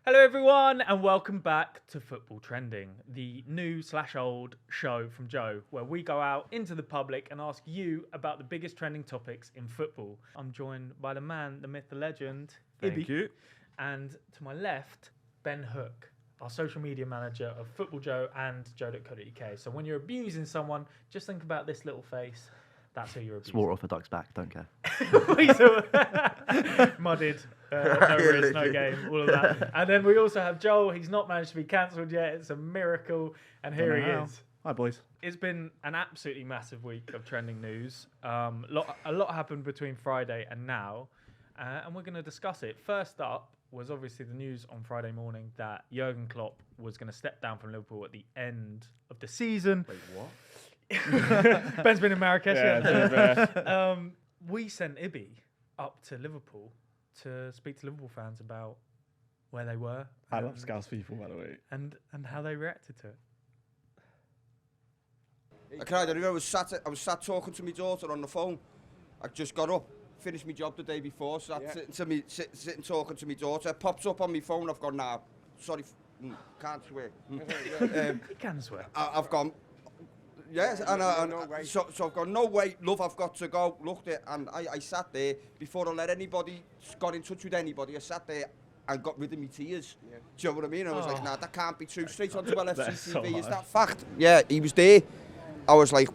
Hello everyone and welcome back to Football Trending, the new/old show from Joe, where we go out into the public and ask you about the biggest trending topics in football. I'm joined by the man, the myth, the legend, Thank you. and to my left, Ben Hook, our social media manager of FootballJOE and Joe.co.uk. So when you're abusing someone, just think about this little face. That's who you're abusing. Swore off a duck's back, don't care. Mudded, no risk, no game, all of that. And then we also have Joel. He's not managed to be cancelled yet. It's a miracle. And here he is. Hi, boys. It's been an absolutely massive week of trending news. A lot happened between Friday and now. And we're going to discuss it. First up was obviously the news on Friday morning that Jurgen Klopp was going to step down from Liverpool at the end of the season. Wait, what? Ben's been in Marrakesh. Yeah. We sent Ibby up to Liverpool to speak to Liverpool fans about where they were. I love Scouse people, by the way. And how they reacted to it. I was sat talking to my daughter on the phone. I just got up, finished my job the day before, sitting talking to my daughter. It pops up on my phone. I've gone, nah, sorry, can't swear. You can swear. I've gone. Yes, so I've gone, no way, love, I've got to go. Looked at, and I sat there before I let anybody, got in touch with anybody. I sat there and got rid of my tears. Yeah. Do you know what I mean? I was like, nah, that can't be true. Straight onto LFC TV, is that fact? Yeah, he was there. I was like,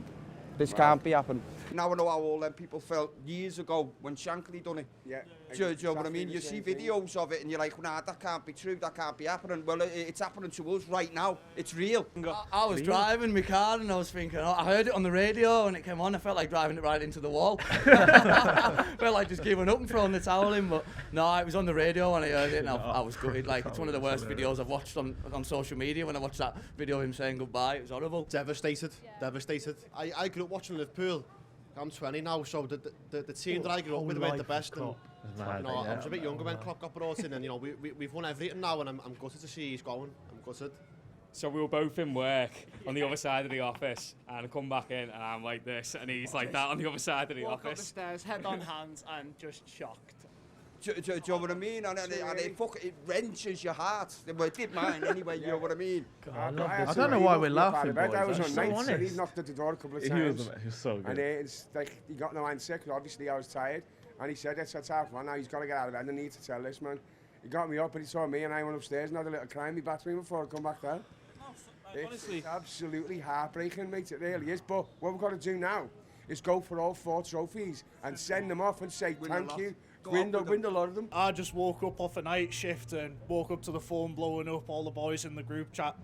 this can't be happening. Now I know how all them people felt years ago when Shankly done it. Yeah. Do you know what I mean? You see videos of it and you're like, nah, that can't be true, that can't be happening. Well, it's happening to us right now. It's real. I was driving my car and I was thinking, I heard it on the radio and it came on. I felt like driving it right into the wall. Felt like just giving up and throwing the towel in. But no, it was on the radio and I heard it and I was gutted. Like, it's one of the worst videos I've watched on social media. When I watched that video of him saying goodbye, it was horrible. Devastated. I grew up watching Liverpool. I'm 20 now, so the team that I grew up with weren't the best. And, I was a bit younger when Klopp got brought in, and we've won everything now, and I'm gutted to see he's going. I'm gutted. So we were both in work on the other side of the office, and I come back in, and I'm like this, and he's like that on the other side of the Walk office. up the stairs, head on hands, and just shocked. Do you know what I mean? And it wrenches your heart. Well, it did mine anyway, you know what I mean? God, I I don't know why we're laughing, boys. I was That's on so nights and honest. he knocked at the door a couple of He times. was so And good. it's like, he got no hand sick, and obviously I was tired. And he said, it's a tough one, now he's got to get out of bed, I need to tell this man. He got me up and he saw me and I went upstairs and had a little cry in my bathroom before I come back down. Honestly, It's absolutely heartbreaking, mate, it really is. But what we've got to do now is go for all 4 trophies and send them off and say thank you. Win a lot of them. I just woke up off a night shift and woke up to the phone blowing up, all the boys in the group chat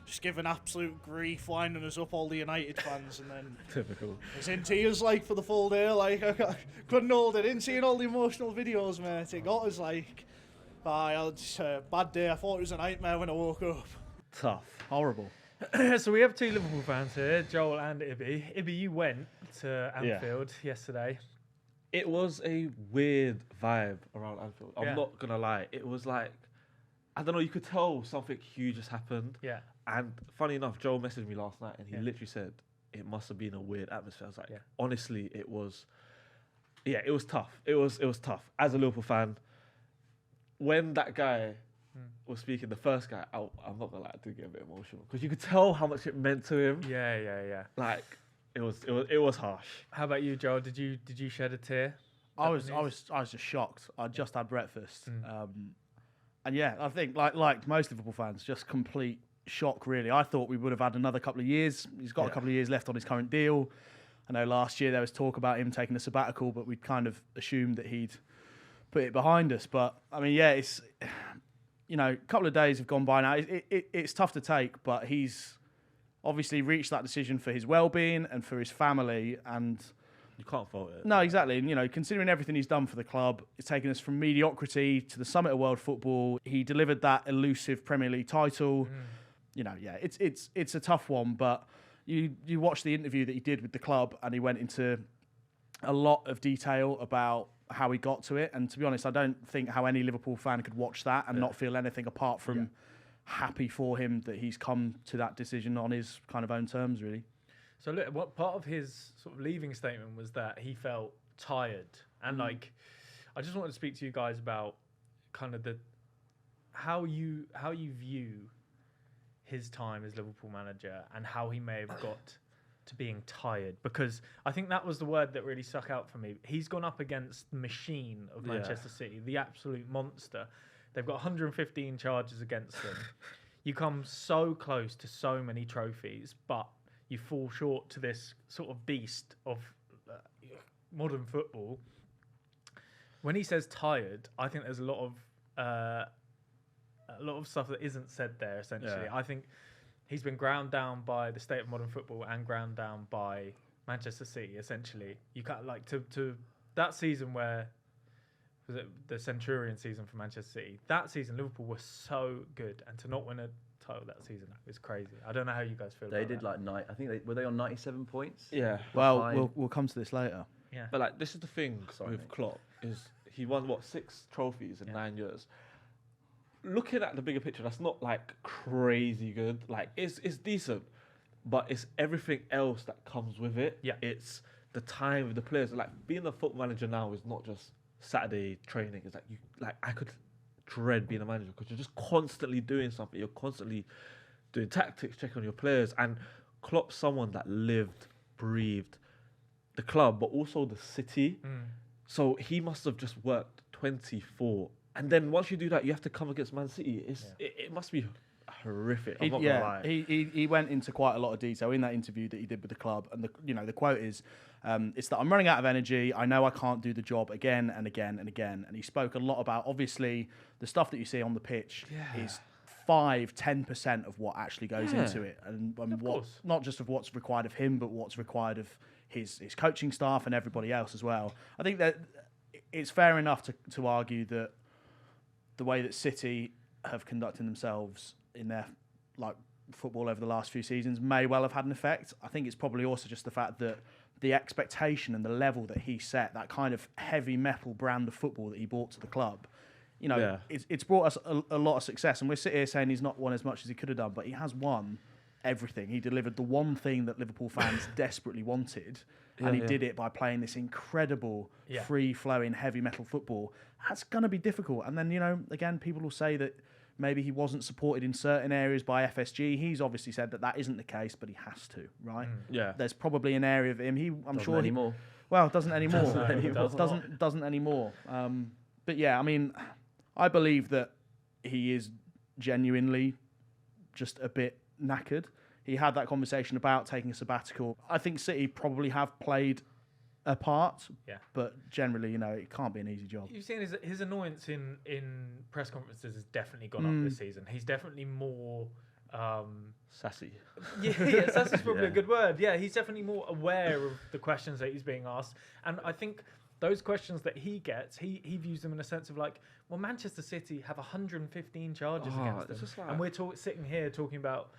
just giving absolute grief, winding us up, all the United fans, and then Typical. I was in tears like for the full day, like I couldn't hold it in, seeing all the emotional videos, mate. It got us like, just a bad day. I thought it was a nightmare when I woke up. Tough. Horrible. So we have 2 Liverpool fans here, Joel and Ibby. Ibby, you went to Anfield yesterday. It was a weird vibe around Anfield. I'm Yeah. not going to lie. It was like, I don't know, you could tell something huge has happened. Yeah. And funny enough, Joel messaged me last night and he Yeah. literally said, it must have been a weird atmosphere. I was like, Yeah. honestly, it was tough. It was tough. As a Liverpool fan, when that guy was speaking, the first guy, I'm not going to lie, I did get a bit emotional. Because you could tell how much it meant to him. Yeah. Like, it was harsh. How about you, Joel? Did you shed a tear? I was just shocked. I just had breakfast, and yeah, I think like most Liverpool fans, just complete shock. Really, I thought we would have had another couple of years. He's got a couple of years left on his current deal. I know last year there was talk about him taking a sabbatical, but we'd kind of assumed that he'd put it behind us. But I mean, yeah, it's a couple of days have gone by now. It's tough to take, but he's obviously reached that decision for his well-being and for his family, and You can't fault it. no, exactly. And considering everything he's done for the club, it's taken us from mediocrity to the summit of world football. He delivered that elusive Premier League title. It's a tough one, but you watch the interview that he did with the club, and he went into a lot of detail about how he got to it. And to be honest, I don't think how any Liverpool fan could watch that and not feel anything apart from happy for him that he's come to that decision on his kind of own terms, really. So look, what part of his sort of leaving statement was that he felt tired, and I just wanted to speak to you guys about kind of how you view his time as Liverpool manager and how he may have got to being tired, because I think that was the word that really stuck out for me. He's gone up against the machine of Manchester City, the absolute monster. They've got 115 charges against them. You come so close to so many trophies, but you fall short to this sort of beast of modern football. When he says tired, I think there's a lot of stuff that isn't said there. Essentially, I think he's been ground down by the state of modern football and ground down by Manchester City. Essentially, you can't like to that season where was it the Centurion season for Manchester City. That season, Liverpool were so good, and to not win a title that season is crazy. I don't know how you guys feel. They about did that. I think were they on 97 points? Yeah. Well, we'll come to this later. Yeah. But like, this is the thing Sorry, with mate. Klopp is he won 6 trophies in 9 years. Looking at the bigger picture, that's not like crazy good. Like it's decent, but it's everything else that comes with it. Yeah. It's the time with the players. Like being a football manager now is not just Saturday training. It's like I could dread being a manager because you're just constantly doing something. You're constantly doing tactics, checking on your players. And Klopp's someone that lived, breathed the club, but also the city. So he must have just worked 24. And then once you do that, you have to come against Man City. It must be horrific. I'm not gonna lie. He went into quite a lot of detail in that interview that he did with the club, and the quote is, "It's that I'm running out of energy. I know I can't do the job again and again and again." And he spoke a lot about obviously the stuff that you see on the pitch is 5-10% of what actually goes into it, and what not just of what's required of him, but what's required of his coaching staff and everybody else as well. I think that it's fair enough to argue that the way that City have conducted themselves in their football over the last few seasons may well have had an effect. I think it's probably also just the fact that the expectation and the level that he set, that kind of heavy metal brand of football that he brought to the club, it's brought us a lot of success. And we're sitting here saying he's not won as much as he could have done, but he has won everything. He delivered the one thing that Liverpool fans desperately wanted, and he did it by playing this incredible, free-flowing, heavy metal football. That's going to be difficult. And then, again, people will say that maybe he wasn't supported in certain areas by FSG. He's obviously said that isn't the case, but he has to, right? Yeah. There's probably an area of him. Doesn't anymore. Doesn't anymore. Doesn't anymore. But yeah, I mean, I believe that he is genuinely just a bit knackered. He had that conversation about taking a sabbatical. I think City probably have played a part, but generally, it can't be an easy job. You've seen his annoyance in press conferences has definitely gone up this season. He's definitely more sassy. Yeah, sassy's probably a good word. Yeah, he's definitely more aware of the questions that he's being asked, and I think those questions that he gets, he views them in a sense of like, well, Manchester City have 115 charges against them, and we're sitting here talking about,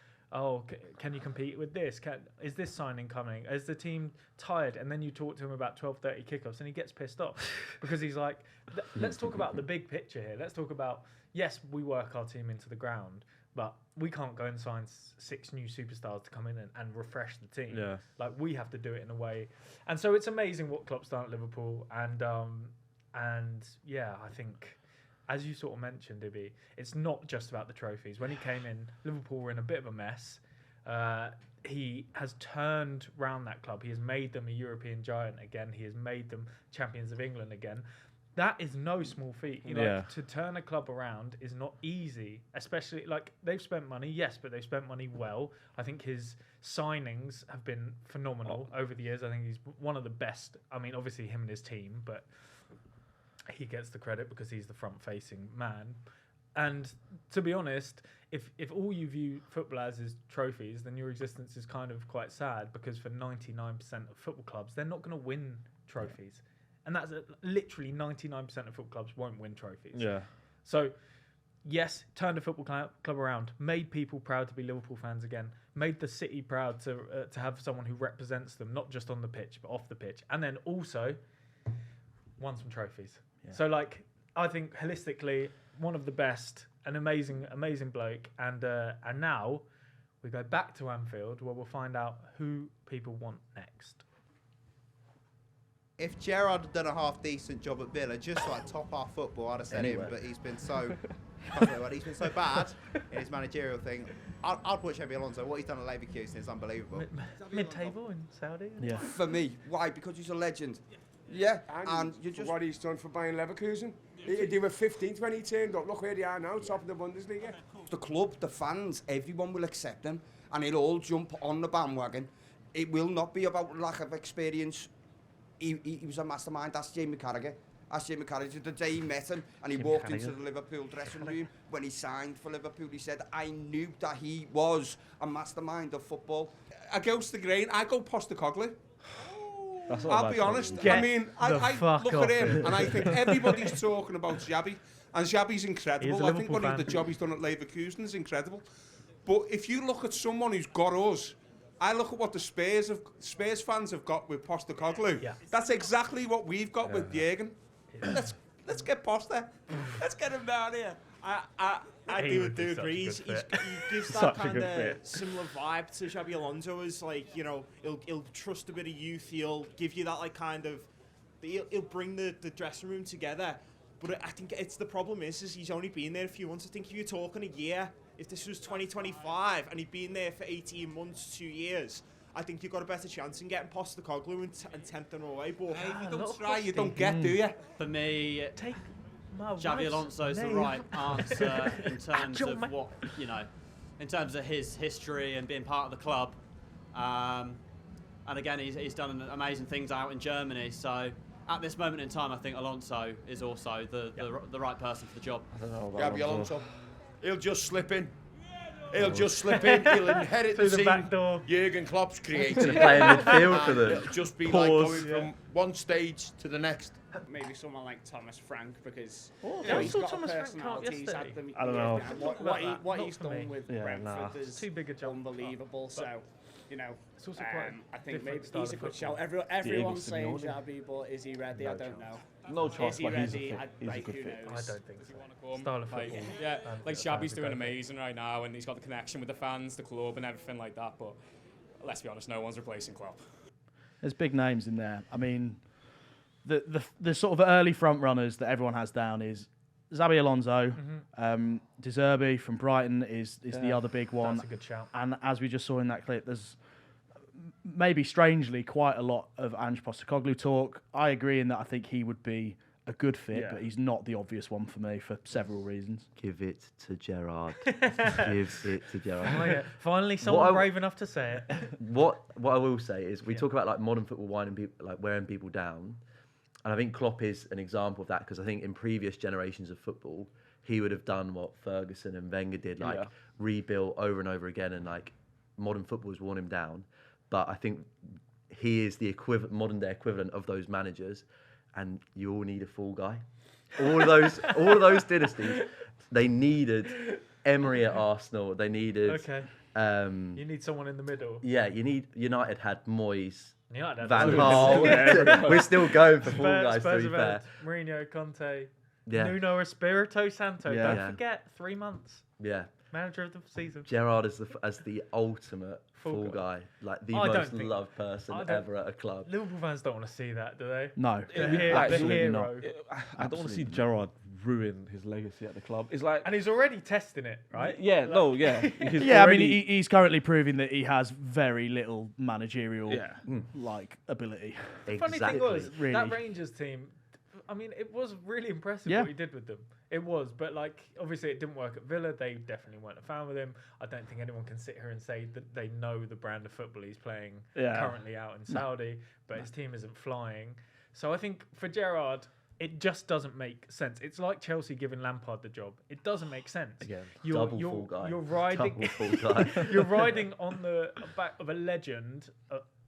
can you compete with this? Is this signing coming? Is the team tired? And then you talk to him about 12:30 kickoffs, and he gets pissed off because he's like, let's talk about the big picture here. Let's talk about, yes, we work our team into the ground, but we can't go and sign 6 new superstars to come in and refresh the team. Yeah. Like, we have to do it in a way. And so it's amazing what Klopp's done at Liverpool. And yeah, I think, as you sort of mentioned, Ibby, it's not just about the trophies. When he came in, Liverpool were in a bit of a mess. He has turned round that club. He has made them a European giant again. He has made them champions of England again. That is no small feat. To turn a club around is not easy, especially, they've spent money, yes, but they've spent money well. I think his signings have been phenomenal over the years. I think he's one of the best. I mean, obviously him and his team, but he gets the credit because he's the front-facing man. And to be honest, if all you view football as is trophies, then your existence is kind of quite sad, because for 99% of football clubs, they're not going to win trophies. Yeah. And that's literally 99% of football clubs won't win trophies. Yeah. So, yes, turned a football club around, made people proud to be Liverpool fans again, made the city proud to have someone who represents them, not just on the pitch, but off the pitch. And then also won some trophies. Yeah. So, I think holistically, one of the best, an amazing, amazing bloke. And now we go back to Anfield, where we'll find out who people want next. If Gerrard had done a half-decent job at Villa, just top our football, I'd have said him, but he's been so Well, he's been so bad in his managerial thing. I'll put Xabi Alonso. What he's done at Leverkusen is unbelievable. Mid-table in Saudi. Yeah. For me, why? Because he's a legend. Yeah, and you for just what he's done for Bayern Leverkusen. They were 15th when he turned up. Look where they are now, top of the Bundesliga. the club, the fans, everyone will accept him, and he'll all jump on the bandwagon. It will not be about lack of experience. He was a mastermind. That's Jamie Carragher. The day he met him and he walked into the Liverpool dressing room when he signed for Liverpool, he said, I knew that he was a mastermind of football. Against the grain, I go Postecoglou. I'll be honest. I mean, I look at him and I think everybody's talking about Xabi, and Xabi's incredible. I think the job he's done at Leverkusen is incredible. But if you look at someone who's got us, I look at what the Spurs fans have got with Postecoglou. Yeah. That's exactly what we've got with Jurgen. Let's get Poster. Let's get him down here. I do agree. He gives that kind of similar vibe to Xabi Alonso. As like, you know, he'll trust a bit of youth. He'll give you that like kind of. He'll bring the dressing room together. But I think it's the problem is he's only been there a few months. I think if you're talking a year, if this was 2025 and he'd been there for 18 months, 2 years, I think you've got a better chance in getting Postecoglou and tempt them away. But if you don't try, you don't get, do you? For me, Xabi Alonso's the right answer in terms of what, you know, in terms of his history and being part of the club. And again, he's done amazing things out in Germany. So at this moment in time, I think Alonso is also the right person for the job. I don't know about Alonso. He'll just slip in. He'll inherit the back door. Jurgen Klopp's created. Play in midfield for them. It'll just be like going from one stage to the next. Maybe someone like Thomas Frank, because he's got a personality. I don't know. What he's done with Brentford is too big a jump. Unbelievable. So, you know, it's also quite I think maybe he's a good shout. Everyone's saying Xabi, but is he ready? I don't know. No chance, is he but ready? he's a good fit. I don't think so. Style of football. Yeah, like Xabi's doing amazing right now, and he's got the connection with the fans, the club, and everything like that. But let's be honest, no one's replacing Klopp. There's big names in there. I mean, the sort of early front runners that everyone has down is Xabi Alonso, De Zerbi from Brighton is the other big one. That's a good shout. And as we just saw in that clip, there's maybe strangely quite a lot of Ange Postecoglou talk. I agree in that I think he would be a good fit, but he's not the obvious one for me for several reasons. Give it to Gerrard. Give it to Gerrard. Oh, yeah. Finally, someone brave enough to say it. What I will say is we talk about like modern football wearing people down, and I think Klopp is an example of that, because I think in previous generations of football he would have done what Ferguson and Wenger did, like rebuilt over and over again, and like modern football has worn him down. But I think he is the modern day equivalent of those managers. And you all need a fall guy. All of those dynasties, they needed Emery at Arsenal. They needed. Okay. You need someone in the middle. Yeah, United had Moyes, United had Van Gaal. We're still going for fall guys. Spurs to be fair. Mourinho, Conte, yeah. Nuno Espirito Santo. Yeah. Don't forget, 3 months. Yeah. Manager of the season. Gerrard as the ultimate fall guy, like the most loved person ever at a club. Liverpool fans don't want to see that, do they? No, the hero. I don't want to see Gerrard ruin his legacy at the club. It's like, and he's already testing it, right? Yeah, I mean, he's currently proving that he has very little managerial like ability. The funny thing was, that Rangers team, I mean, it was really impressive what he did with them. It was, but like, obviously it didn't work at Villa. They definitely weren't a fan with him. I don't think anyone can sit here and say that they know the brand of football he's playing currently out in Saudi, but his team isn't flying. So I think for Gerrard, it just doesn't make sense. It's like Chelsea giving Lampard the job. It doesn't make sense. Again, you're riding on the back of a legend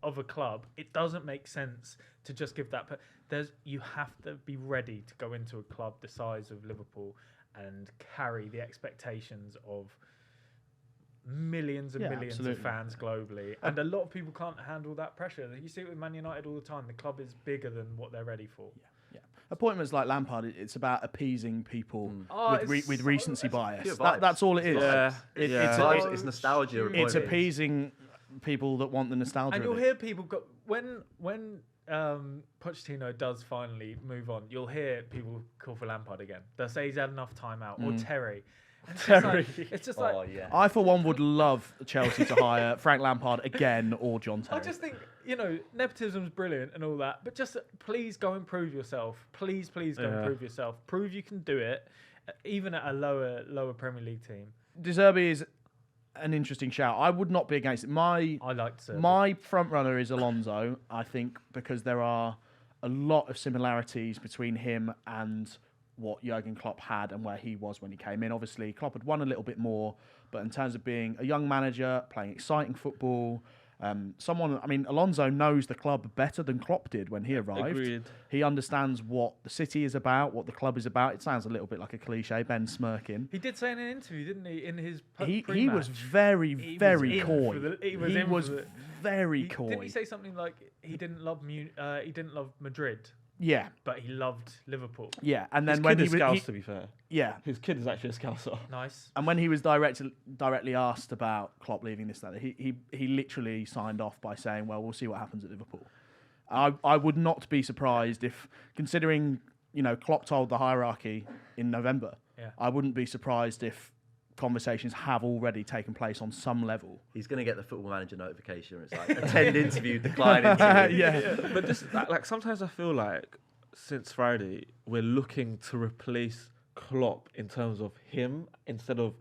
of a club. It doesn't make sense to just give that. You have to be ready to go into a club the size of Liverpool and carry the expectations of millions and millions of fans globally. And a lot of people can't handle that pressure. You see it with Man United all the time. The club is bigger than what they're ready for. Yeah. Appointments like Lampard, it's about appeasing people with recency bias. That's all it is. It's nostalgia. It's appeasing people that want the nostalgia. And you'll hear people go when Pochettino does finally move on, you'll hear people call for Lampard again. They'll say he's had enough time out, or Terry. And it's just like, I for one would love Chelsea to hire Frank Lampard again or John Terry. I just think, nepotism's brilliant and all that, but just please go and prove yourself. Please go and prove yourself. Prove you can do it, even at a lower Premier League team. De Zerbi is an interesting shout. I would not be against it. I like De Zerbi. My front runner is Alonso, I think, because there are a lot of similarities between him and what Jurgen Klopp had and where he was when he came in. Obviously, Klopp had won a little bit more, but in terms of being a young manager, playing exciting football, Alonso knows the club better than Klopp did when he arrived. Agreed. He understands what the city is about, what the club is about. It sounds a little bit like a cliche, Ben smirking. He did say in an interview, didn't he, in his He was very coy. He was very coy. Didn't he say something like he didn't love Madrid? Yeah, but he loved Liverpool. Yeah, and then his when kid he is Scouse, was, to be fair. Yeah, his kid is actually a Scouser. Nice. And when he was directly asked about Klopp leaving this, that he literally signed off by saying, "Well, we'll see what happens at Liverpool." I would not be surprised if, considering Klopp told the hierarchy in November. Yeah. I wouldn't be surprised if conversations have already taken place on some level. He's going to get the Football Manager notification where it's like, attend interview, decline interview. Yeah. But this, like, sometimes I feel like since Friday, we're looking to replace Klopp in terms of him instead of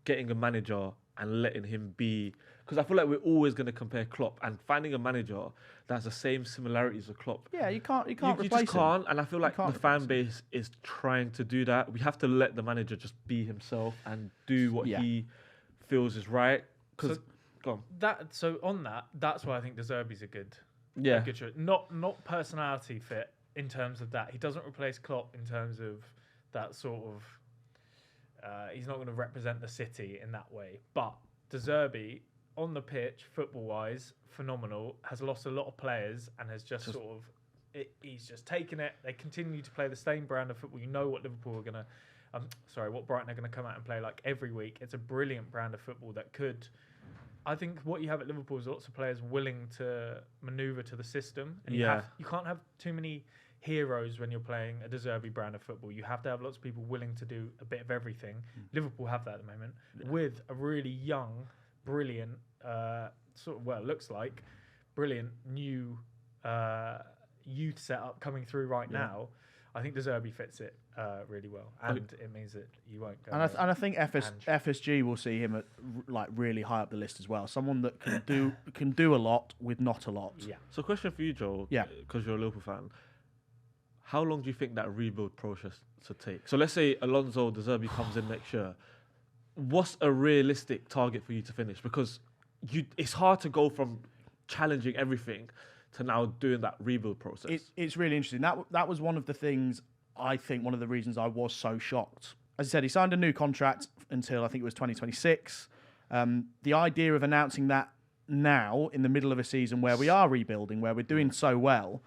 getting a manager and letting him be. Because I feel like we're always going to compare Klopp, and finding a manager that has the same similarities as Klopp. Yeah, you can't You replace just can't, him. and I feel like the fan base is trying to do that. We have to let the manager just be himself and do what he feels is right. Because that's why I think De Zerbi's a good choice. Not personality fit in terms of that. He doesn't replace Klopp in terms of that sort of. He's not going to represent the city in that way. But De Zerbi, on the pitch, football-wise, phenomenal. Has lost a lot of players and has just sort of. He's just taken it. They continue to play the same brand of football. You know what Liverpool are going to. What Brighton are going to come out and play like every week. It's a brilliant brand of football that could. I think what you have at Liverpool is lots of players willing to manoeuvre to the system. And you can't have too many heroes when you're playing a De Zerbi brand of football. You have to have lots of people willing to do a bit of everything. Liverpool have that at the moment with a really young, brilliant, it looks like brilliant new youth setup coming through right now. I think De Zerbi fits it really well, and it means that you won't go. And I think FSG will see him at really high up the list as well. Someone that can do a lot with not a lot. Yeah. So, question for you, Joel. Yeah. Because you're a Liverpool fan. How long do you think that rebuild process to take? So let's say Alonso De Zerbi comes in next year. What's a realistic target for you to finish? Because it's hard to go from challenging everything to now doing that rebuild process. It's really interesting. That was one of the things, I think, one of the reasons I was so shocked. As I said, he signed a new contract until I think it was 2026. The idea of announcing that now in the middle of a season where we are rebuilding, where we're doing so well,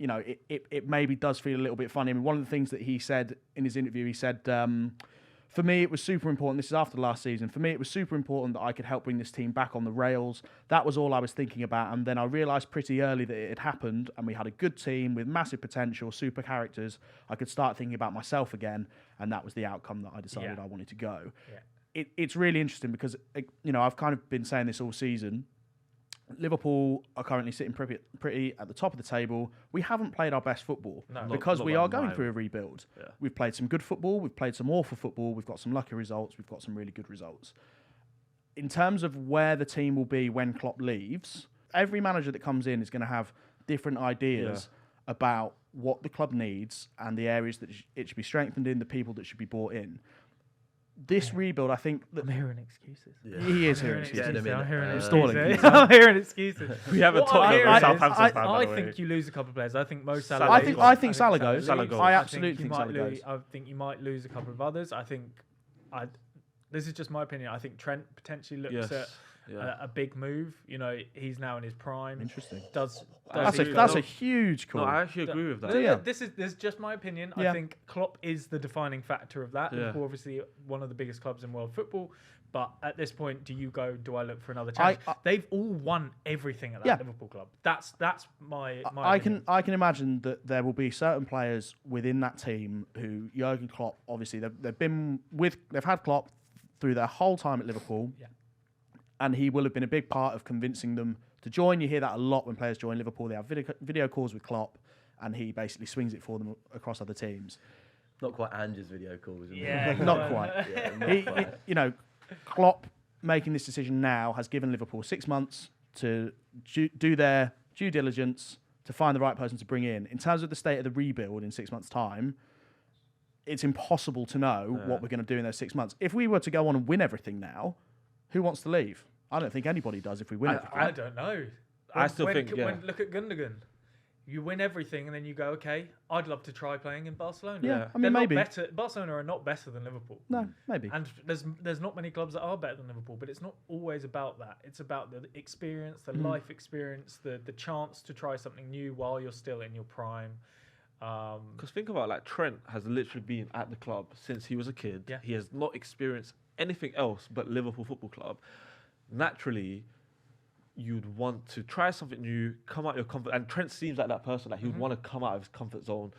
it maybe does feel a little bit funny. I mean, one of the things that he said in his interview, he said, for me, it was super important. This is after last season. For me, it was super important that I could help bring this team back on the rails. That was all I was thinking about. And then I realised pretty early that it had happened and we had a good team with massive potential, super characters. I could start thinking about myself again. And that was the outcome that I decided I wanted to go. Yeah. It's really interesting because, I've kind of been saying this all season. Liverpool are currently sitting pretty at the top of the table. We haven't played our best football because we are going through a rebuild. Yeah. We've played some good football. We've played some awful football. We've got some lucky results. We've got some really good results. In terms of where the team will be when Klopp leaves, every manager that comes in is going to have different ideas about what the club needs and the areas that it should be strengthened in, the people that should be brought in. This rebuild, I think... I'm hearing excuses. Yeah. He is hearing excuses. I'm hearing excuses. I'm hearing excuses. We haven't talked about Southampton fan, I by the think way. you lose a couple of players. I think Mo Salah... I think Salah goes. Salah goes. I absolutely think Salah goes. I think you might lose a couple of others. I think... This is just my opinion. I think Trent potentially looks a big move. You know, he's now in his prime. Interesting. That's a huge call. No, I actually agree with that. This is just my opinion. Yeah. I think Klopp is the defining factor of that. Yeah. Liverpool, obviously, one of the biggest clubs in world football. But at this point, do I look for another challenge? They've all won everything at that Liverpool club. That's my opinion. I can imagine that there will be certain players within that team who Jurgen Klopp, obviously they've had Klopp through their whole time at Liverpool, and he will have been a big part of convincing them to join. You hear that a lot when players join Liverpool. They have video calls with Klopp, and he basically swings it for them across other teams. Not quite Ange's video calls. Not quite. You know, Klopp making this decision now has given Liverpool 6 months to do their due diligence to find the right person to bring in. In terms of the state of the rebuild in 6 months' time, it's impossible to know what we're going to do in those 6 months. If we were to go on and win everything now, who wants to leave? I don't think anybody does if we win everything. I don't know. I still think, look at Gundogan. You win everything, and then you go, okay, I'd love to try playing in Barcelona. Yeah, I mean, maybe. Barcelona are not better than Liverpool. No, maybe. And there's not many clubs that are better than Liverpool, but it's not always about that. It's about the experience, the life experience, the chance to try something new while you're still in your prime. Because think about like Trent has literally been at the club since he was a kid. Yeah. He has not experienced anything else but Liverpool Football Club. Naturally, you'd want to try something new, come out your comfort. And Trent seems like that person. Like he would want to come out of his comfort zone,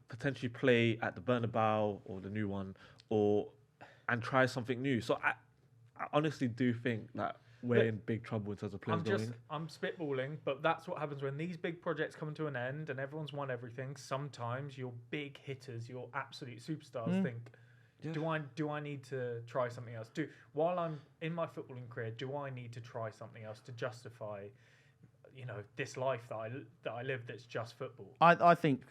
potentially play at the Bernabeu or the new one, and try something new. So I honestly do think that we're in big trouble in terms of players going. I'm spitballing, but that's what happens when these big projects come to an end and everyone's won everything. Sometimes your big hitters, your absolute superstars think, do I need to try something else? While I'm in my footballing career, do I need to try something else to justify, this life that I live that's just football? I think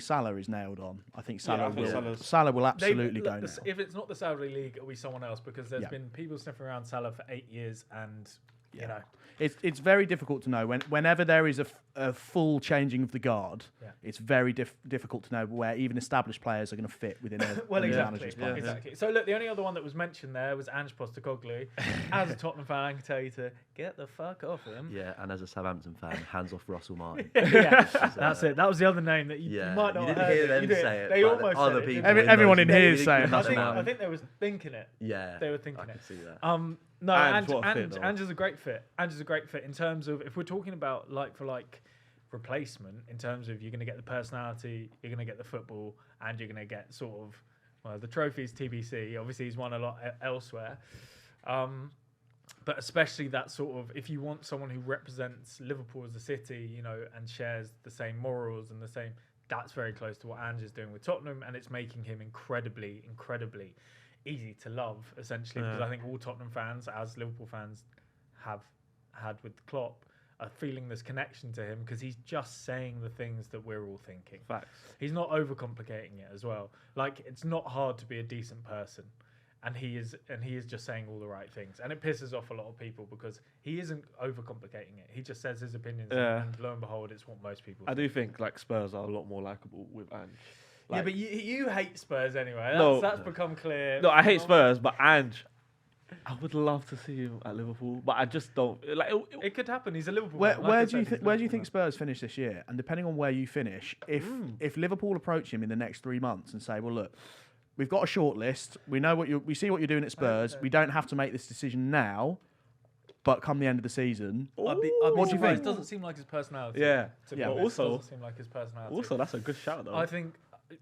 Salah is nailed on. I think Salah will absolutely go now. If it's not the Saudi League, it'll be someone else because there's been people sniffing around Salah for 8 years, and you know, it's very difficult to know whenever there is a full changing of the guard. It's very difficult to know where even established players are going to fit within a manager's plan. Exactly. So look, the only other one that was mentioned there was Ange Postecoglou. As a Tottenham fan, I can tell you to get the fuck off him. Yeah, and as a Southampton fan, hands off Russell Martin. That's it. That was the other name that you might not have heard. Hear them say it. They almost other said people. Everyone in here is saying that. I think they was thinking it. Yeah, they were thinking I can it. see that. No, Ange is a great fit. Ange is a great fit in terms of if we're talking about like for like replacement, in terms of you're going to get the personality, you're going to get the football, and you're going to get sort of the trophies TBC. Obviously, he's won a lot elsewhere, but especially that sort of if you want someone who represents Liverpool as a city, and shares the same morals and the same. That's very close to what Ange is doing with Tottenham, and it's making him incredibly easy to love, essentially, because I think all Tottenham fans, as Liverpool fans have had with Klopp, are feeling this connection to him because he's just saying the things that we're all thinking. Facts. He's not overcomplicating it as well. Like, it's not hard to be a decent person, and he is just saying all the right things, and it pisses off a lot of people because he isn't overcomplicating it. He just says his opinions, and lo and behold, it's what most people I do think like Spurs are a lot more likable with Ange. Like, but you hate Spurs anyway. That's become clear. No, I hate Spurs, but Ange, I would love to see him at Liverpool, but I just don't. Like, it could happen. He's a Liverpool. Where do you think Spurs finish this year? And depending on where you finish, if Liverpool approach him in the next 3 months and say, well, look, we've got a short list. We know we see what you're doing at Spurs. We don't have to make this decision now, but come the end of the season, what do you think? It doesn't seem like his personality. But also doesn't seem like his personality. Also, that's a good shout though. I think.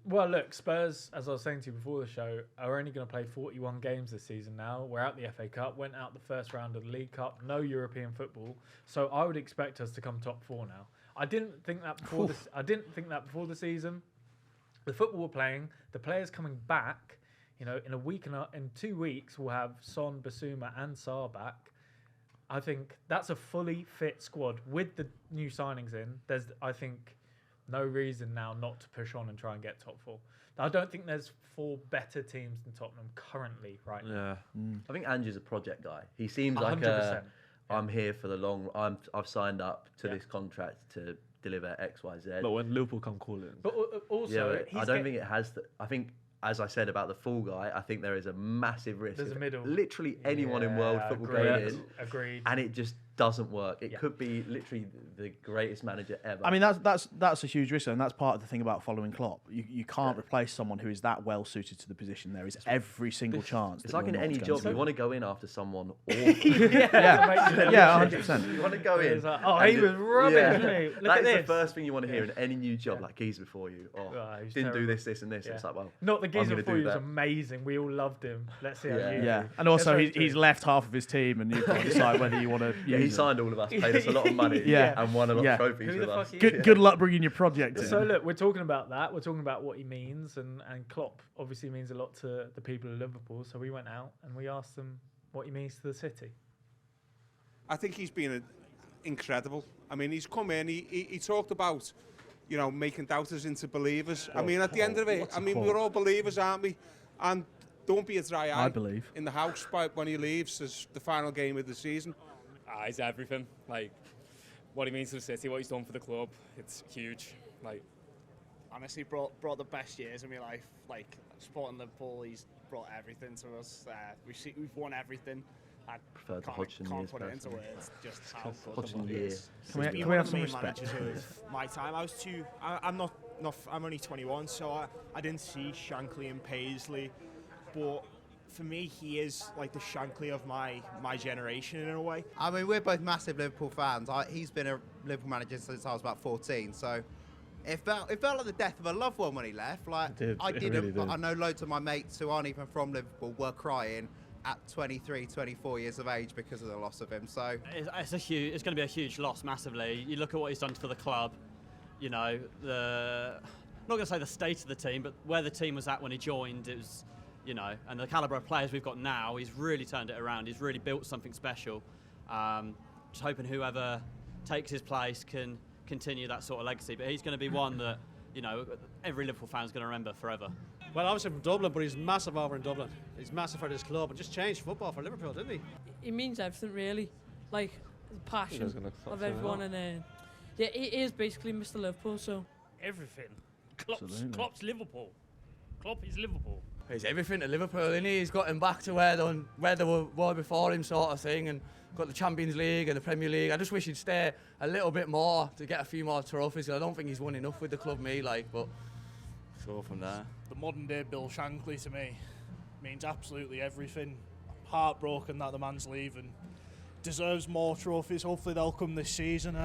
Well, look, Spurs, as I was saying to you before the show, are only going to play 41 games this season now. We're out the FA Cup, went out the first round of the League Cup, no European football. So I would expect us to come top 4 now. I didn't think that before before the season. The football we're playing, the players coming back, in a week in 2 weeks we'll have Son, Basuma and Sarr back. I think that's a fully fit squad with the new signings in. There's, I think, no reason now not to push on and try and get top 4. I don't think there's 4 better teams than Tottenham currently right now. I think Ange is a project guy. He seems 100%. Like I'm here for the long. I've signed up to this contract to deliver X, Y, Z. But when Liverpool come calling, but also, I don't think it has. I think as I said about the fall guy, I think there is a massive risk. There's a middle. Literally anyone in world football going in. Agreed. And it just doesn't work. It could be literally the greatest manager ever. I mean, that's a huge risk, and that's part of the thing about following Klopp. You can't replace someone who is that well suited to the position. There is every single chance. It's like in any job, you want to go in after someone awful. Yeah, 100%. You want to go in. Like, oh, he was rubbish. Look at this. That's the first thing you want to hear in any new job, like geezer before you. Didn't do this, and this. It's like, well, not the geezer before you was amazing. We all loved him. Let's see how you do. And also he's left half of his team, and you've got to decide whether you want to. He signed all of us, paid us a lot of money, and won a lot of trophies with us. Good luck bringing your project in. So look, we're talking about that. We're talking about what he means, and Klopp obviously means a lot to the people of Liverpool. So we went out and we asked them what he means to the city. I think he's been incredible. I mean, he's come in. He talked about, making doubters into believers. I mean, at the end of it, we're all believers, aren't we? And don't be a dry eye. I believe in the house when he leaves as the final game of the season. He's everything. Like, what he means to the city, what he's done for the club, it's huge. Like, honestly, brought the best years of my life. Like, supporting Liverpool, he's brought everything to us. We've won everything. I prefer the Hodgson can't years. Put it into words. Just how good Hodgson the years. Can we have some respect? Of my time, I'm only 21, so I didn't see Shankly and Paisley, but for me, he is like the Shankly of my generation in a way. I mean, we're both massive Liverpool fans. He's been a Liverpool manager since I was about 14, so it felt like the death of a loved one when he left. Like, I didn't, really but I know loads of my mates who aren't even from Liverpool were crying at 23, 24 years of age because of the loss of him. So it's going to be a huge loss, massively. You look at what he's done for the club. I'm not going to say the state of the team, but where the team was at when he joined, it was. And the calibre of players we've got now, he's really turned it around. He's really built something special. Just hoping whoever takes his place can continue that sort of legacy. But he's going to be one that, every Liverpool fan's going to remember forever. Well, obviously from Dublin, but he's massive over in Dublin. He's massive for this club and just changed football for Liverpool, didn't he? It means everything, really. Like, the passion of everyone. And he is basically Mr. Liverpool, so... Everything. Klopp's Liverpool. Klopp is Liverpool. He's everything to Liverpool, isn't he? He's got him back to where they were before him, sort of thing, and got the Champions League and the Premier League. I just wish he'd stay a little bit more to get a few more trophies. I don't think he's won enough with the club, but so from there. The modern day Bill Shankly to me means absolutely everything. Heartbroken that the man's leaving. Deserves more trophies. Hopefully they'll come this season.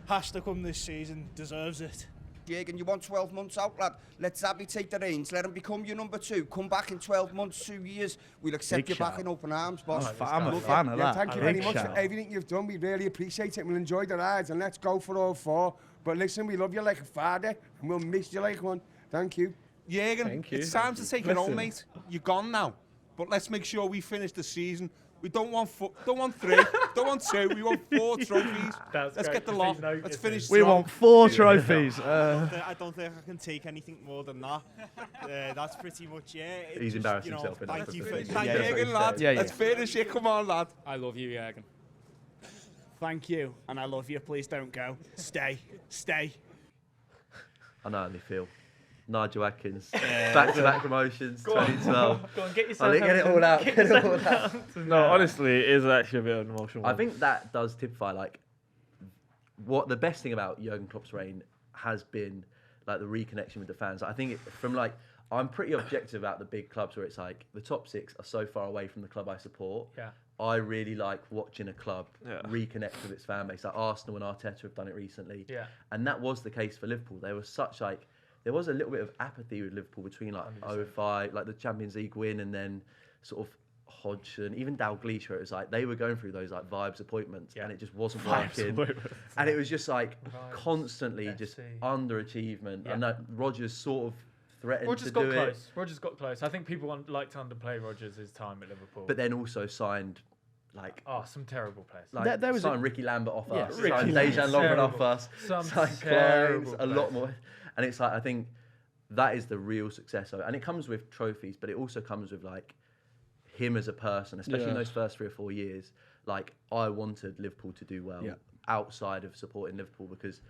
Has to come this season. Deserves it. Jurgen, you want 12 months out, lad? Let Xabi take the reins. Let him become your number 2. Come back in 12 months, 2 years. We'll accept you back in open arms, boss. I'm a fan of that. Thank you very much for everything you've done. We really appreciate it. We'll enjoy the rides and let's go for all 4. But listen, we love you like a father and we'll miss you like one. Thank you. Jurgen, it's time to take it on, mate. You're gone now. But let's make sure we finish the season. We don't want 3, don't want 2, we want 4 trophies. Let's get the lot. Let's finish. We want 4 trophies. I don't think I can take anything more than that. That's pretty much it. He's embarrassed himself. Thank you for Jurgen, lad. Let's finish it. Come on, lad. I love you, Jurgen. Thank you, and I love you. Please don't go. Stay. I know how they feel. Nigel Atkins, back-to-back promotions, 2012. Go on, get yourself get it all out. No, honestly, it is actually a bit of an emotional one. I think that does typify what the best thing about Jurgen Klopp's reign has been, like the reconnection with the fans. I think I'm pretty objective about the big clubs where it's like the top 6 are so far away from the club I support. Yeah. I really like watching a club reconnect with its fan base. Like Arsenal and Arteta have done it recently. Yeah. And that was the case for Liverpool. There was a little bit of apathy with Liverpool between 05, like the Champions League win, and then sort of Hodgson, even Dalglish, where it was like they were going through those like vibes appointments, and it just wasn't working. And it was just like constantly just underachievement. And that Rodgers sort of threatened to do it. Rodgers got close. I think people like to underplay Rodgers' time at Liverpool. But then also signed some terrible players. Like there was signed Ricky Lambert off us, Ricky signed Dejan Lovren off us, Some signed terrible Kleins, a lot more. And it's like, I think that is the real success of it. And it comes with trophies, but it also comes with like him as a person, especially in those first 3 or 4 years. Like, I wanted Liverpool to do well outside of supporting Liverpool because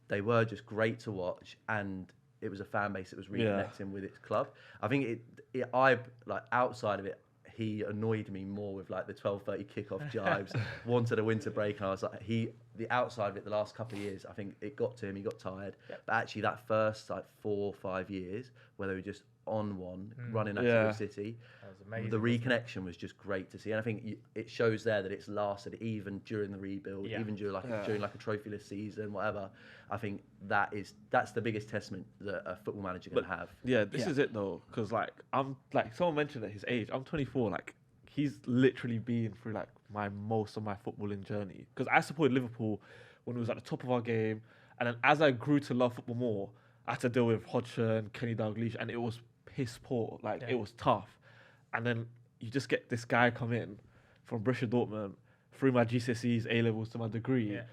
they were just great to watch. And it was a fan base that was reconnecting with its club. I think outside of it, he annoyed me more with like the 12:30 kickoff jibes, wanted a winter break, and I was like, the outside of it, the last couple of years, I think it got to him, he got tired. Yep. But actually that first like 4 or 5 years where they were just on one, running at City, that was amazing, the reconnection was just great to see. And I think it shows there that it's lasted even during the rebuild, even during like a trophyless season, whatever. I think that's the biggest testament that a football manager can have. Yeah, this is it though, because like I'm like someone mentioned at his age, I'm 24. Like he's literally been through like most of my footballing journey. Because I supported Liverpool when it was at the top of our game, and then as I grew to love football more, I had to deal with Hodgson, Kenny Dalglish, and it was piss poor. Like it was tough. And then you just get this guy come in from Borussia Dortmund through my GCSEs, A levels to my degree. Yeah.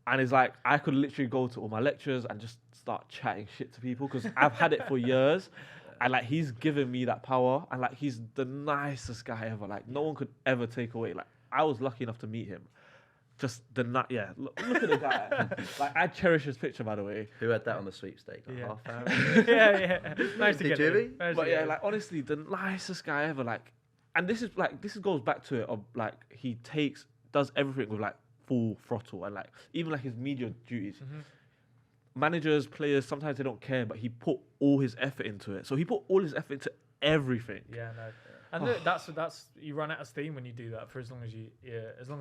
And it's like, I could literally go to all my lectures and just start chatting shit to people because I've had it for years. And like, he's given me that power. And like, he's the nicest guy ever. Like, no one could ever take away. Like, I was lucky enough to meet him. Just look at the guy. Like, I cherish his picture, by the way. Who had that on the sweepstake? Like half hour? Nice to get it. But yeah, like, honestly, the nicest guy ever. Like, and this goes back to it of like, he does everything with like, full throttle, and like even like his media duties. Managers, players, sometimes they don't care, but he put all his effort into it. So he put all his effort into everything. Yeah, no. And look, that's you run out of steam when you do that for as long as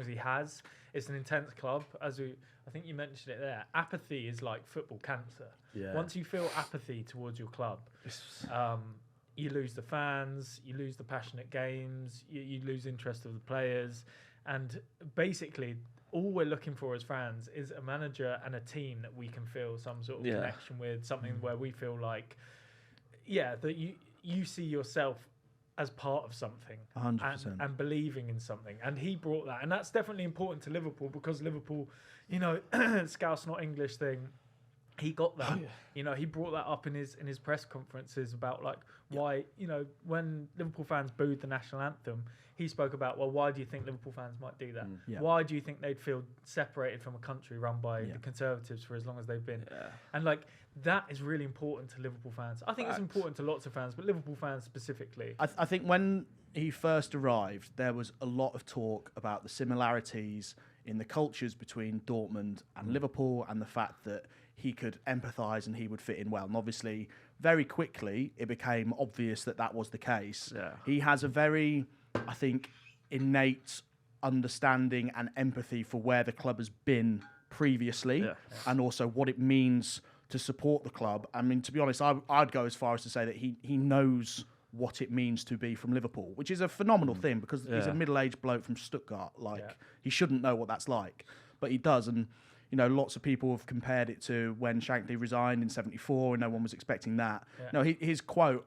he has. It's an intense club, I think you mentioned it there. Apathy is like football cancer. Yeah. Once you feel apathy towards your club, you lose the fans, you lose the passionate games, you lose interest of the players, and basically all we're looking for as fans is a manager and a team that we can feel some sort of connection with, something where we feel like, that you see yourself as part of something 100%. And believing in something. And he brought that. And that's definitely important to Liverpool because Liverpool, Scouse not English thing, he got that. He brought that up in his press conferences about like why, when Liverpool fans booed the national anthem, he spoke about, well, why do you think Liverpool fans might do that? Why do you think they'd feel separated from a country run by the Conservatives for as long as they've been? And like that is really important to Liverpool fans. I think it's important to lots of fans, but Liverpool fans specifically. I think when he first arrived, there was a lot of talk about the similarities in the cultures between Dortmund and Liverpool, and the fact that he could empathise and he would fit in well. And obviously, very quickly, it became obvious that that was the case. Yeah. He has a very, I think, innate understanding and empathy for where the club has been previously, and also what it means to support the club. I mean, to be honest, I'd go as far as to say that he knows what it means to be from Liverpool, which is a phenomenal thing because he's a middle-aged bloke from Stuttgart. He shouldn't know what that's like, but he does. And lots of people have compared it to when Shankly resigned in '74, and no one was expecting that. No, his quote,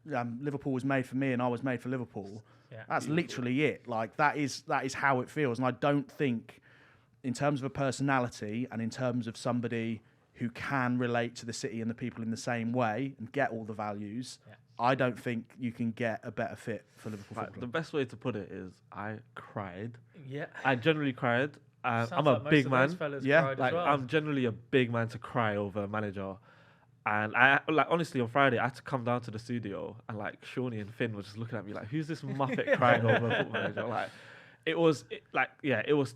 "Liverpool was made for me, and I was made for Liverpool." That's literally it. Like that is how it feels. And I don't think, in terms of a personality and in terms of somebody who can relate to the city and the people in the same way and get all the values, I don't think you can get a better fit for Liverpool Football Club. The best way to put it is I cried. Yeah. I generally cried. I'm a big man. I'm generally a big man to cry over a manager. And I honestly on Friday I had to come down to the studio and like Shawnee and Finn were just looking at me like, who's this muppet crying over a football manager? Like it was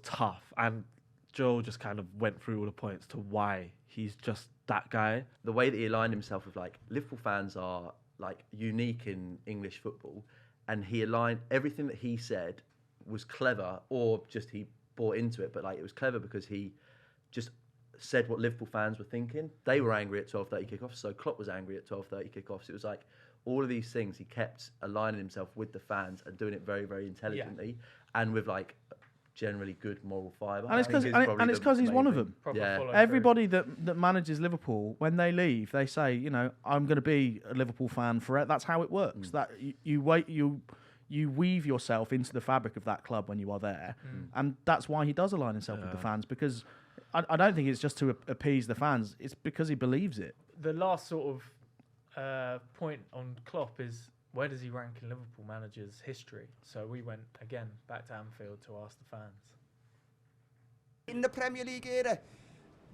tough. And Joe just kind of went through all the points to why he's just that guy. The way that he aligned himself with like Liverpool fans are like unique in English football, and he aligned everything that he said was clever, or just he bought into it, but like it was clever because he just said what Liverpool fans were thinking. They were angry at 12:30 kickoffs, so Klopp was angry at 12:30 kickoffs. It was like all of these things he kept aligning himself with the fans and doing it very, very intelligently and with like generally good moral fibre. And it's because he's one of them. Everybody that manages Liverpool, when they leave, they say, I'm going to be a Liverpool fan forever. That's how it works. That you weave yourself into the fabric of that club when you are there, and that's why he does align himself with the fans, because I don't think it's just to appease the fans, it's because he believes it. The last sort of point on Klopp is, where does he rank in Liverpool managers' history? So we went again back to Anfield to ask the fans. In the Premier League era,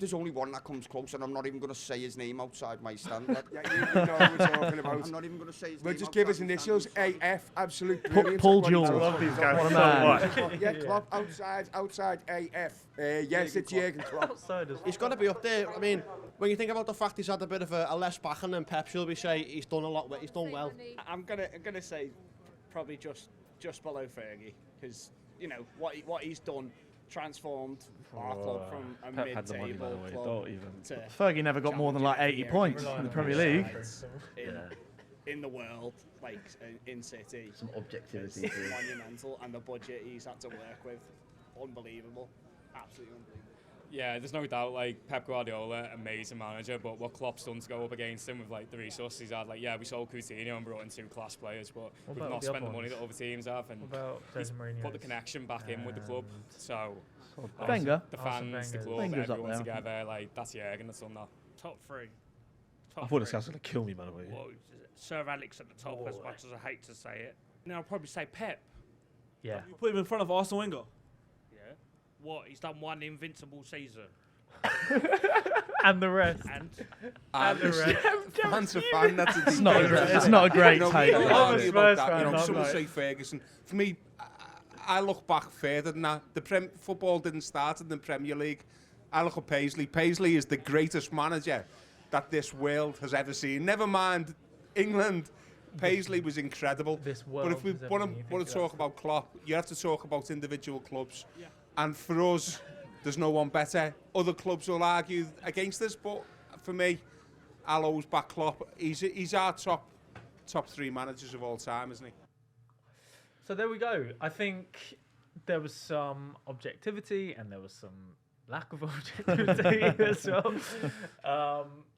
there's only one that comes close, and I'm not even going to say his name outside my stand. Yeah, you know what we're talking about. I'm not even going to say his We'll name. just give his initials, AF, absolute brilliant. Paul Jules. I love these guys so much. Yeah, Klopp, outside AF. Yes, it's Jurgen Klopp. He's got to be up there. I mean, when you think about the fact he's had a bit of a less backing than Pep, shall we say, he's done a lot. He's done well. I'm gonna say probably just below Fergie, because you know what he's done, transformed our club from a Pep had the money, by the mid-table way. club Don't even. to Fergie never got more than like 80 points in the Premier League. In the world, like in City. Some objectivity. It's monumental, and the budget he's had to work with, unbelievable, absolutely unbelievable. Yeah, there's no doubt, like, Pep Guardiola, amazing manager, but what Klopp's done to go up against him with, like, the resources he's had, like, yeah, we sold Coutinho and brought in 2 class players, but we've not spent the money that other teams have, and he's put the connection back in with the club, so Wenger. the fans, the club, Wenger's up everyone there. together, like, that's Jurgen that's done that. Top 3. I thought this guy's going to kill me, by the way. Well, Sir Alex at the top, as much as I hate to say it. Now I'll probably say Pep. Yeah. You put him in front of Arsene Wenger. Yeah. What? He's done one invincible season. And the rest. And the rest. Fan's a fan. That's a It's not a great no, take. we don't I'm a argue Spurs about that. You fan, know, I'm some will like- say Ferguson. For me, I look back further than that. The football didn't start in the Premier League. I look at Paisley. Paisley is the greatest manager that this world has ever seen. Never mind England. Paisley was incredible. This world But if we has want everything you to think talk of. about Klopp, you have to talk about individual clubs. Yeah. And for us, there's no one better. Other clubs will argue against us, but for me, I'll always back Klopp. He's our top 3 managers of all time, isn't he? So there we go. I think there was some objectivity and there was some lack of objectivity as well.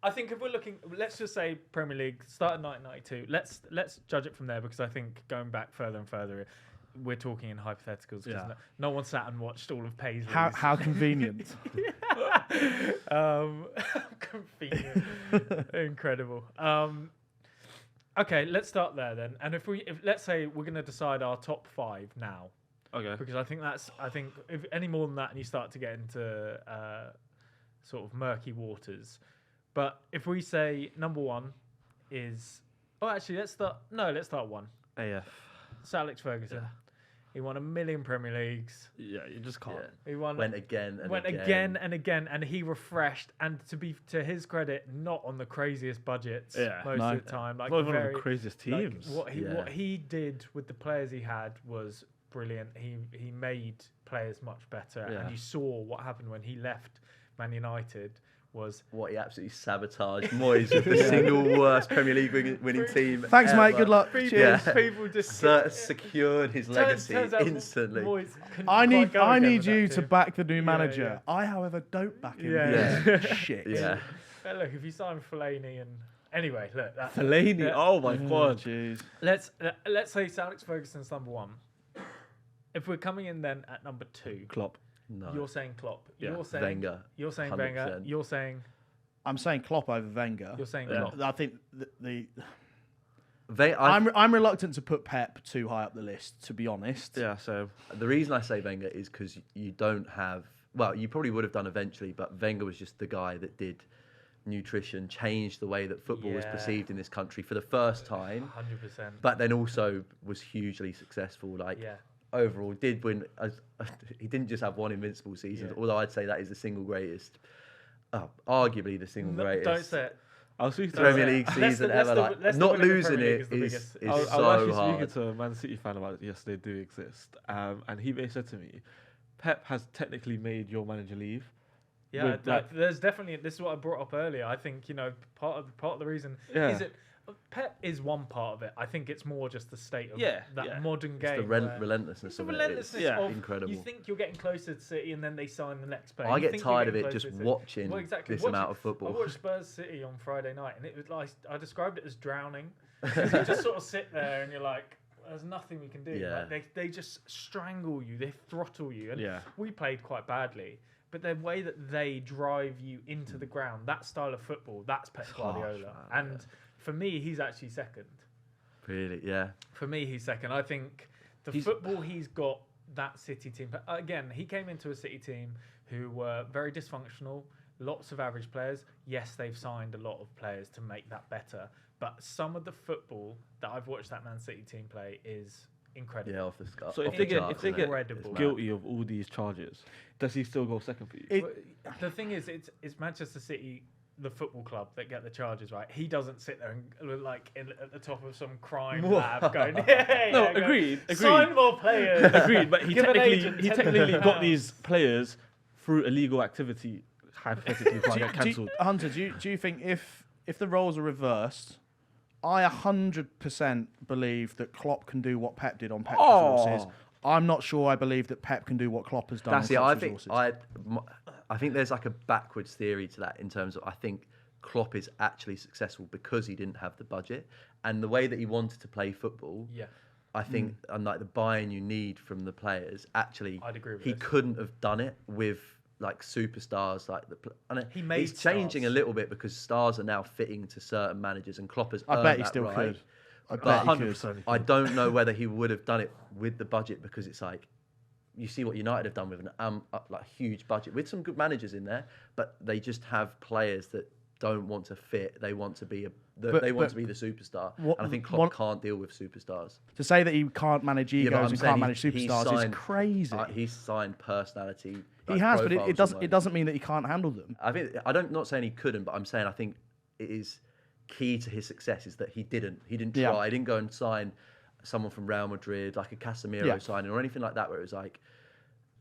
I think if we're looking, let's just say Premier League started 1992. Let's judge it from there, because I think going back further and further, we're talking in hypotheticals. Yeah. No one sat and watched all of Paisley's. How convenient. Convenient. Incredible. Okay, let's start there then. And if let's say we're going to decide our top 5 now. Okay. Because I think if any more than that, and you start to get into sort of murky waters. But if we say number 1 is, let's start 1. AF. Sir Alex Ferguson. Yeah. He won 1 million Premier Leagues. Yeah, you just can't. Yeah. He went again and again, and he refreshed. And to his credit, not on the craziest budgets most of the time. Like not even on the craziest teams. Like what he did with the players he had was brilliant. He made players much better, and you saw what happened when he left Man United. Was what he absolutely sabotaged Moyes with the single worst Premier League winning team. Thanks, ever. mate. Good luck. Cheers. People just secured his legacy instantly. I need you to back the new manager. I, however, don't back him. Shit. Yeah. Look, if you sign Fellaini and anyway, look. Fellaini. Oh my god. Jeez. Let's say Sir Alex Ferguson's number 1. If we're coming in then at number 2, Klopp. No. You're saying Klopp. Yeah. You're saying Wenger. You're saying 100%. Wenger. You're saying. I'm saying Klopp over Wenger. You're saying Klopp. I think I'm reluctant to put Pep too high up the list, to be honest. Yeah. So the reason I say Wenger is because you don't have. Well, you probably would have done eventually, but Wenger was just the guy that did nutrition, changed the way that football was perceived in this country for the first time. 100%. But then also was hugely successful. Overall, did win. He didn't just have 1 invincible season, although I'd say that is the single greatest, arguably the single greatest. Don't say it. I was speaking to Premier League season ever. Not losing it is I was so actually hard. speaking to a Man City fan about it yesterday. Do exist, and he basically said to me, Pep has technically made your manager leave. Yeah, there's definitely. This is what I brought up earlier. I think part of the reason is it. Pep is one part of it. I think it's more just the state of that modern game. It's the relentlessness of it. It's incredible. You think you're getting closer to City, and then they sign the next player. I get tired of it just watching this amount of football. I watched Spurs City on Friday night, and it was like I described it as drowning. You just sort of sit there, and you're like, "There's nothing we can do." Yeah. Like they just strangle you, they throttle you, and we played quite badly. But the way that they drive you into the ground, that style of football, that's Pep Guardiola. For me, he's actually second. Really, yeah. For me, he's second. I think football he's got, that City team. But again, he came into a City team who were very dysfunctional. lots of average players. Yes, they've signed a lot of players to make that better, but some of the football that I've watched that Man City team play is incredible. Yeah, off the scarf. So if they get guilty of all these charges, does he still go second for you? The thing is, it's Manchester City, the football club, that get the charges, right? He doesn't sit there and look like at the top of some crime lab going, agreed. Sign more players. Agreed, but he technically got these players through illegal activity, hypothetically, can't get cancelled. Hunter, do you think if the roles are reversed, I 100% believe that Klopp can do what Pep did on Pep's resources. I'm not sure I believe that Pep can do what Klopp has done on Klopp's resources. I think there's like a backwards theory to that in terms of I think Klopp is actually successful because he didn't have the budget and the way that he wanted to play football. Yeah. I think unlike the buy-in you need from the players, actually I'd agree with he this. couldn't have done it with like superstars like he's changing a little bit because stars are now fitting to certain managers and Klopp has I earned bet he that still right. could. I bet he could. I don't know whether he would have done it with the budget because it's like you see what United have done with an like huge budget with some good managers in there, but they just have players that don't want to fit. They want to be they want to be the superstar, and I think Klopp can't deal with superstars. To say that he can't manage egos and can't manage superstars is crazy. He's signed personality. He has, but it doesn't mean that he can't handle them. I'm not saying he couldn't, but I'm saying I think it is key to his success is that he didn't try. He didn't go and sign someone from Real Madrid like a Casemiro signing or anything like that, where it was like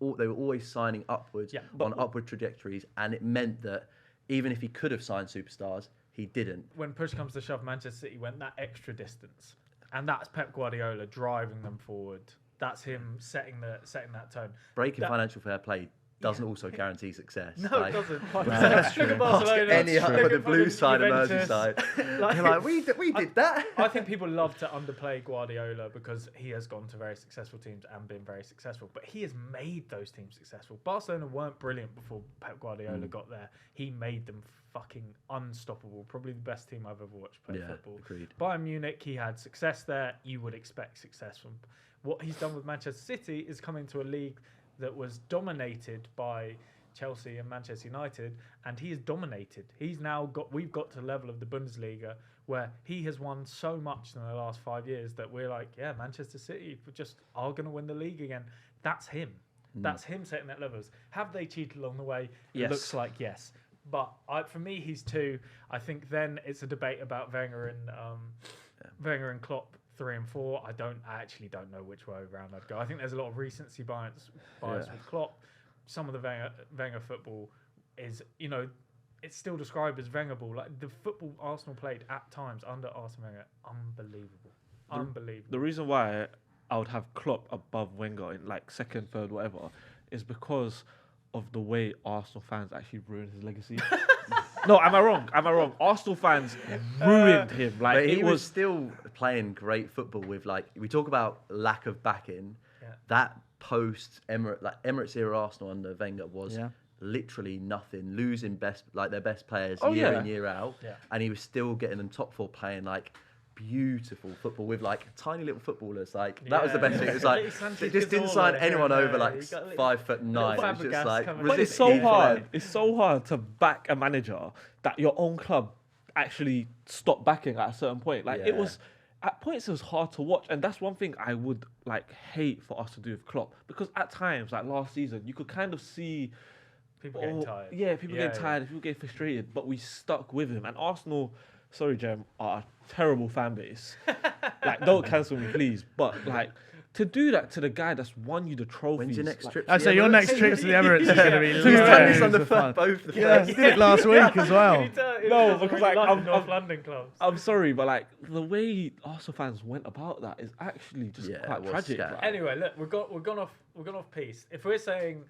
they were always signing upwards on upward trajectories, and it meant that even if he could have signed superstars, he didn't. When push comes to shove, Manchester City went that extra distance, and that's Pep Guardiola driving them forward. That's him setting that tone. Breaking financial fair play doesn't also guarantee success. No, it doesn't. That's true. Any other the blue side, Merseyside. You're like, we did that. I think people love to underplay Guardiola because he has gone to very successful teams and been very successful, but he has made those teams successful. Barcelona weren't brilliant before Pep Guardiola got there. He made them fucking unstoppable. Probably the best team I've ever watched play football. Agreed. Bayern Munich, he had success there. You would expect success from what he's done with Manchester City is come into a league that was dominated by Chelsea and Manchester United, and he is dominated. We've got to the level of the Bundesliga where he has won so much in the last 5 years that we're like, yeah, Manchester City just are going to win the league again. That's him. That's him setting that levels. Have they cheated along the way? Yes. It looks like yes. But for me, he's 2. I think then it's a debate about Wenger and Klopp 3 and 4. I actually don't know which way around I'd go. I think there's a lot of recency bias with Klopp. Some of the Wenger football is, it's still described as Wengerable. Like the football Arsenal played at times under Arsene Wenger, unbelievable. The reason why I would have Klopp above Wenger in like second, third, whatever, is because of the way Arsenal fans actually ruined his legacy. No, am I wrong? Arsenal fans ruined him. Like he was still playing great football with we talk about lack of backing. Yeah. That post Emirates era Arsenal under Wenger was literally nothing, losing their best players year in year out, and he was still getting them top 4 playing beautiful football with tiny little footballers. That was the best thing. It was they just didn't sign anyone over 5'9". It's just but it's so hard. It's so hard to back a manager that your own club actually stopped backing at a certain point. It was at points it was hard to watch, and that's one thing I would hate for us to do with Klopp, because at times last season you could kind of see people getting tired. Yeah, people getting tired, people getting frustrated, but we stuck with him. And Arsenal, sorry, Jem, are a terrible fan base. Don't cancel me, please. But to do that to the guy that's won you the trophies. When's your next trip? I say your next trip to the Emirates is going to be. He's done this on both the first. He did it last week as well. No, because I'm North London clubs. I'm sorry, but the way Arsenal fans went about that is actually just quite tragic. Anyway, look, we've gone off piece. If we're saying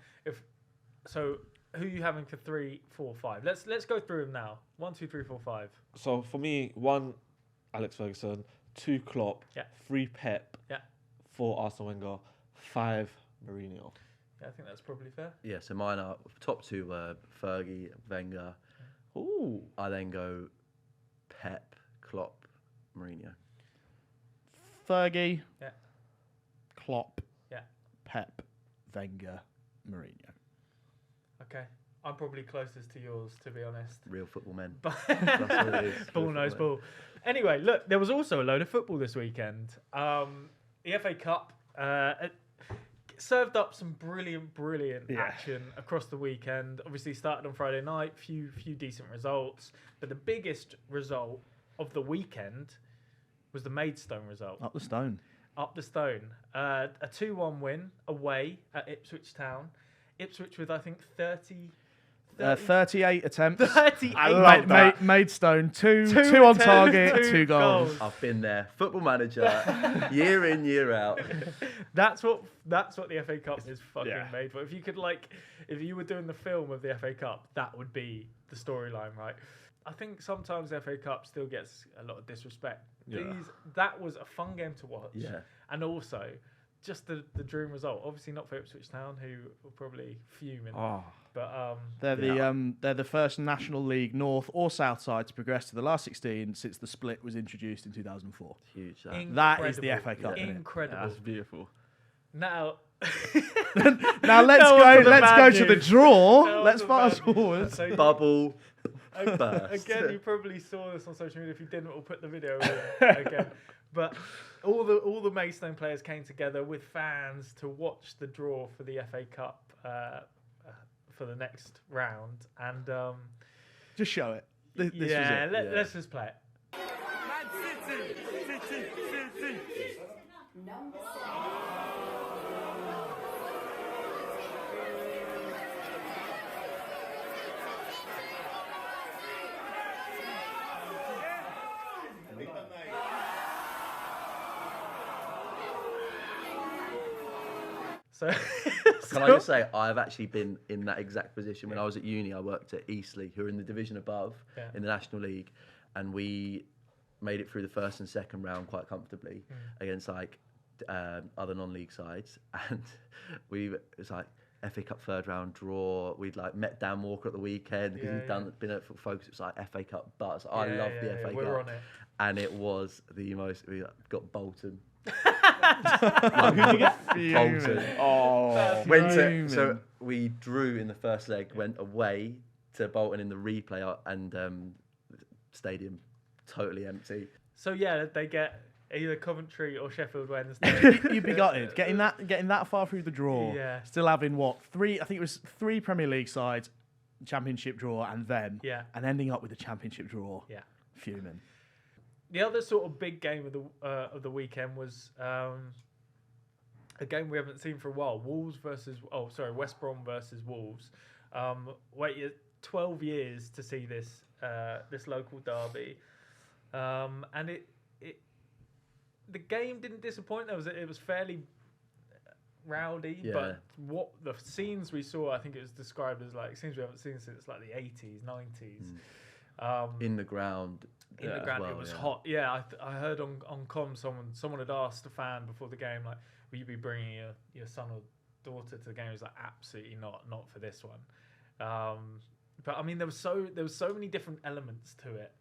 who are you having for 3, 4, 5? Let's go through them now. 1, 2, 3, 4, 5. So for me, 1, Alex Ferguson, 2, Klopp, 3, Pep, 4, Arsene Wenger, 5, Mourinho. Yeah, I think that's probably fair. Yeah, so mine are top 2 were Fergie, Wenger. Ooh. I then go Pep, Klopp, Mourinho. Fergie, Klopp, Yeah. Pep, Wenger, Mourinho. Okay. I'm probably closest to yours, to be honest. Real football men. That's what it is. Ball knows ball. Anyway, look, there was also a load of football this weekend. The FA Cup served up some brilliant action across the weekend. Obviously started on Friday night, few decent results. But the biggest result of the weekend was the Maidstone result. Up the Stone. A 2-1 win away at Ipswich Town. Ipswich with, I think, 38 attempts. 38. I love that. Maidstone, two on target, 2 goals. I've been there. Football manager, year in, year out. That's what the FA Cup is fucking made for. If you were doing the film of the FA Cup, that would be the storyline, right? I think sometimes the FA Cup still gets a lot of disrespect. Yeah. That was a fun game to watch. Yeah. And also, just the dream result. Obviously not for Ipswich Town, who will probably fuming. Oh. But they're the first National League North or South side to progress to the last 16 since the split was introduced in 2004. Huge. That is the FA Cup. Incredible. That's beautiful. Now let's go to the draw. Let's fast forward. So Bubble. Again, you probably saw this on social media. If you didn't, we'll put the video in again. But all the Maidstone players came together with fans to watch the draw for the FA Cup for the next round, and just show it. This was it. Let's just play it. City. Number 7. Can I just say, I've actually been in that exact position. When I was at uni, I worked at Eastleigh, who are in the division above in the National League, and we made it through the first and second round quite comfortably against like other non-league sides, and it was like FA Cup third round draw. We'd like met Dan Walker at the weekend because he'd been at Focus. It was like FA Cup buzz. I love the FA Cup. We're on it. And it was the most. We got Bolton. Bolton. Oh, so we drew in the first leg, went away to Bolton in the replay, and stadium totally empty. So they get either Coventry or Sheffield Wednesday. You'd be gutted getting that far through the draw. Yeah. Still having three? I think it was 3 Premier League sides, Championship draw, and then and ending up with a Championship draw. Yeah. Fuming. The other sort of big game of the weekend was a game we haven't seen for a while. West Brom versus Wolves. Waited 12 years to see this local derby, and the game didn't disappoint. It was fairly rowdy, but what the scenes we saw, I think it was described as like scenes we haven't seen since like the 80s, 90s. In the ground. In the ground, it was hot. Yeah, I heard on comm someone had asked a fan before the game, like, will you be bringing your son or daughter to the game? He was like, absolutely not for this one. But I mean, there was so many different elements to it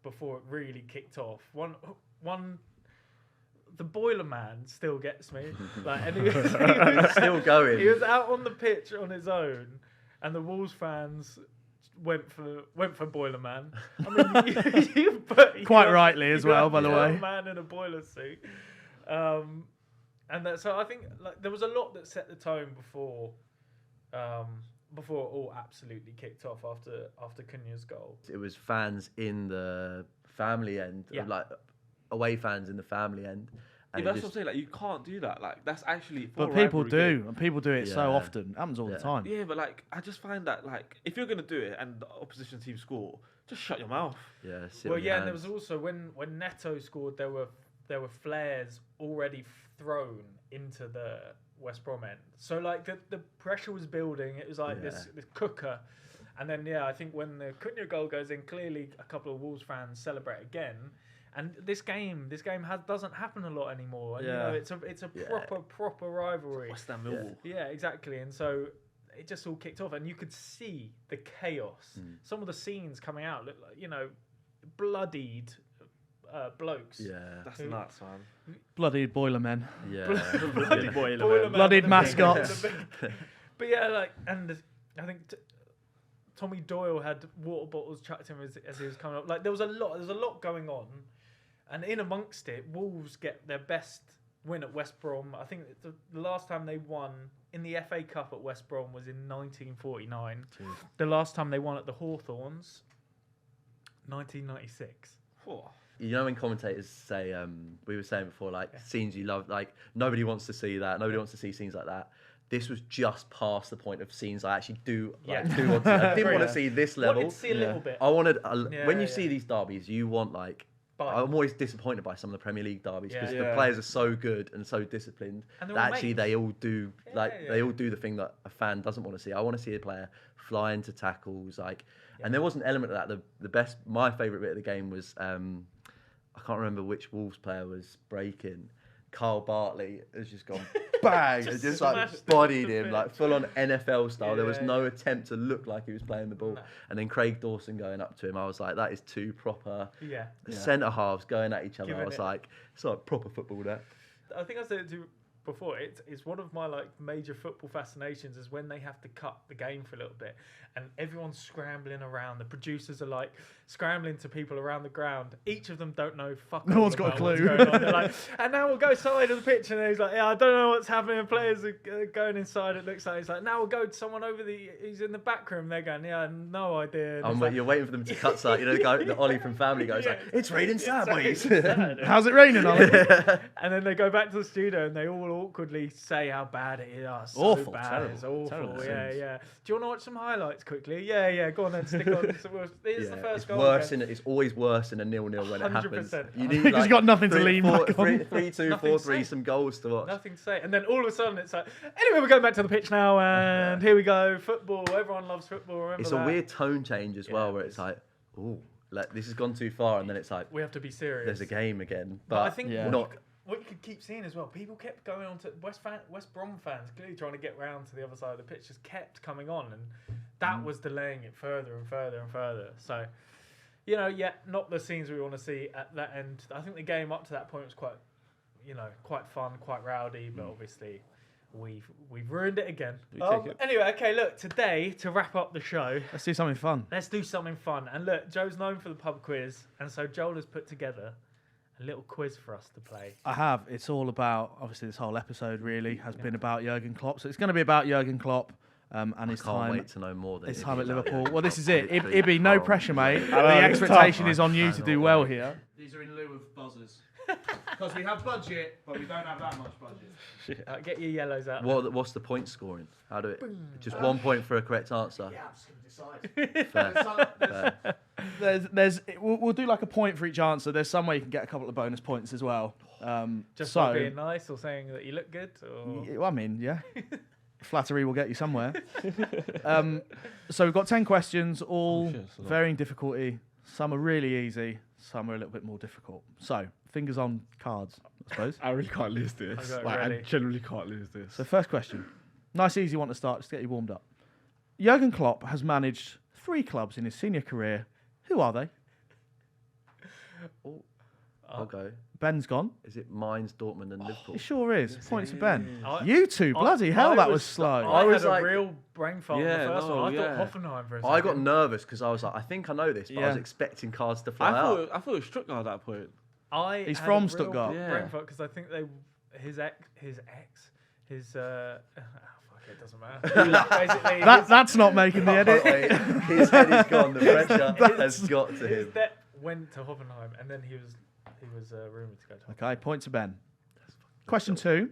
before it really kicked off. One, the Boiler Man still gets me. Like, and he was still going. He was out on the pitch on his own, and the Wolves fans went for Boiler Man. I mean, quite rightly as well, by the way. A man in a boiler suit, and so I think like there was a lot that set the tone before it all absolutely kicked off after Cunha's goal. It was fans in the family end, like away fans in the family end. And that's what I'm saying. Like, you can't do that. Like, that's actually. But people do, and people do it so often. It happens all the time. Yeah, but like, I just find that like, if you're gonna do it and the opposition team score, just shut your mouth. Yeah. And there was also when Neto scored, there were flares already thrown into the West Brom end. So like the pressure was building. It was like this cooker, and then I think when the Cunha goal goes in, clearly a couple of Wolves fans celebrate again. And this game doesn't happen a lot anymore. And, it's a proper rivalry. West Ham Millwall. Yeah, exactly. And so it just all kicked off, and you could see the chaos. Some of the scenes coming out look like bloodied blokes. Yeah, that's nuts, man. Bloodied boiler men. Yeah, bloody boiler men. Bloodied mascots. But and I think Tommy Doyle had water bottles chucked him as he was coming up. Like there was a lot going on, and in amongst it, Wolves get their best win at West Brom. I think the last time they won in the FA Cup at West Brom was in 1949. Jeez. The last time they won at the Hawthorns, 1996. You know when commentators say, we were saying before, like scenes you love, like nobody wants to see that. Nobody wants to see scenes like that. This was just past the point of scenes I actually do want to see. I didn't want to see this level. Wanted to see a little bit. I wanted, when you see these derbies, you want like, I'm always disappointed by some of the Premier League derbies because the players are so good and so disciplined that actually they all do they all do the thing that a fan doesn't want to see. I want to see a player fly into tackles, and there was an element of that. My favourite bit of the game was I can't remember which Wolves player was breaking. Carl Bartley has just gone bang and just like bodied him like full on NFL style. There was no attempt to look like he was playing the ball. No. And then Craig Dawson going up to him, I was like, that is two proper centre halves going at each other. I was like, it's like proper football there. I think I said it before, it's one of my like major football fascinations is when they have to cut the game for a little bit and everyone's scrambling around. The producers are like scrambling to people around the ground. Each of them don't know no one's got a clue. They're like, and now we'll go side of the pitch, and he's like, I don't know what's happening. Players are going inside. It looks like he's like, now we'll go to someone over he's in the back room. They're going, no idea. You're waiting for them to cut side. You know, the Ollie from Family Guy is like, it's raining sideways. How's it raining, Ollie? And then they go back to the studio and they all awkwardly say how bad it is. So awful, bad. terrible, It's awful. terrible Yeah. Do you want to watch some highlights quickly? Yeah. Go on then, stick on. Here's the first goal. It's always worse in a 0-0 when it happens. 100%. You need like, got nothing to lean back on. 3-2, 4-3, some goals to watch. Nothing to say. And then all of a sudden it's like, anyway, we're going back to the pitch now, and here we go. Football. Everyone loves football. Remember it's a weird tone change as well, where it's like, like this has gone too far, and then it's like, we have to be serious. There's a game again, but I think not. What you could keep seeing as well, people kept going on to West Brom fans, clearly trying to get round to the other side of the pitch, just kept coming on, and that was delaying it further and further and further. So, not the scenes we want to see at that end. I think the game up to that point was quite fun, quite rowdy, but obviously we've ruined it again. Anyway, okay, look, today, to wrap up the show, let's do something fun. And look, Joe's known for the pub quiz, and so Joel has put together a little quiz for us to play. I have. It's all about, obviously this whole episode really has been about Jurgen Klopp. So it's going to be about Jurgen Klopp and his time. I can't wait to know more. His time at Liverpool. Well, this is it. Ibby, no pressure, mate. The expectation is on you to do well here. These are in lieu of buzzers. Because we have budget, but we don't have that much budget. Get your yellows out. What's the point scoring? How do it? Just 1 point for a correct answer. Yeah, I'm just going to decide. Fair. We'll do like a point for each answer. There's some way you can get a couple of bonus points as well. Just by being nice or saying that you look good? Or? I mean, yeah. Flattery will get you somewhere. So we've got 10 questions, all varying difficulty. Some are really easy, some are a little bit more difficult. So, fingers on cards, I suppose. I really can't lose this. I generally can't lose this. So, first question. Nice, easy one to start, just to get you warmed up. Jurgen Klopp has managed 3 clubs in his senior career. Who are they? I'll go. Ben's gone. Is it Mainz, Dortmund, and Liverpool? It sure is. Points for Ben. You two, bloody hell, that was slow. I had a real brain fart on the first one. I thought Hoffenheim for a second. I got nervous because I was like, I think I know this, but I was expecting cards to fly out. I thought it was Stuttgart at that point. He's from Stuttgart. Brain fart because I think his ex. It doesn't matter. That's not making the edit. His head is gone. The pressure has got to him. His went to Hoffenheim, and then he was rumoured to go to Hoffenheim. Okay, point to Ben. Question 2.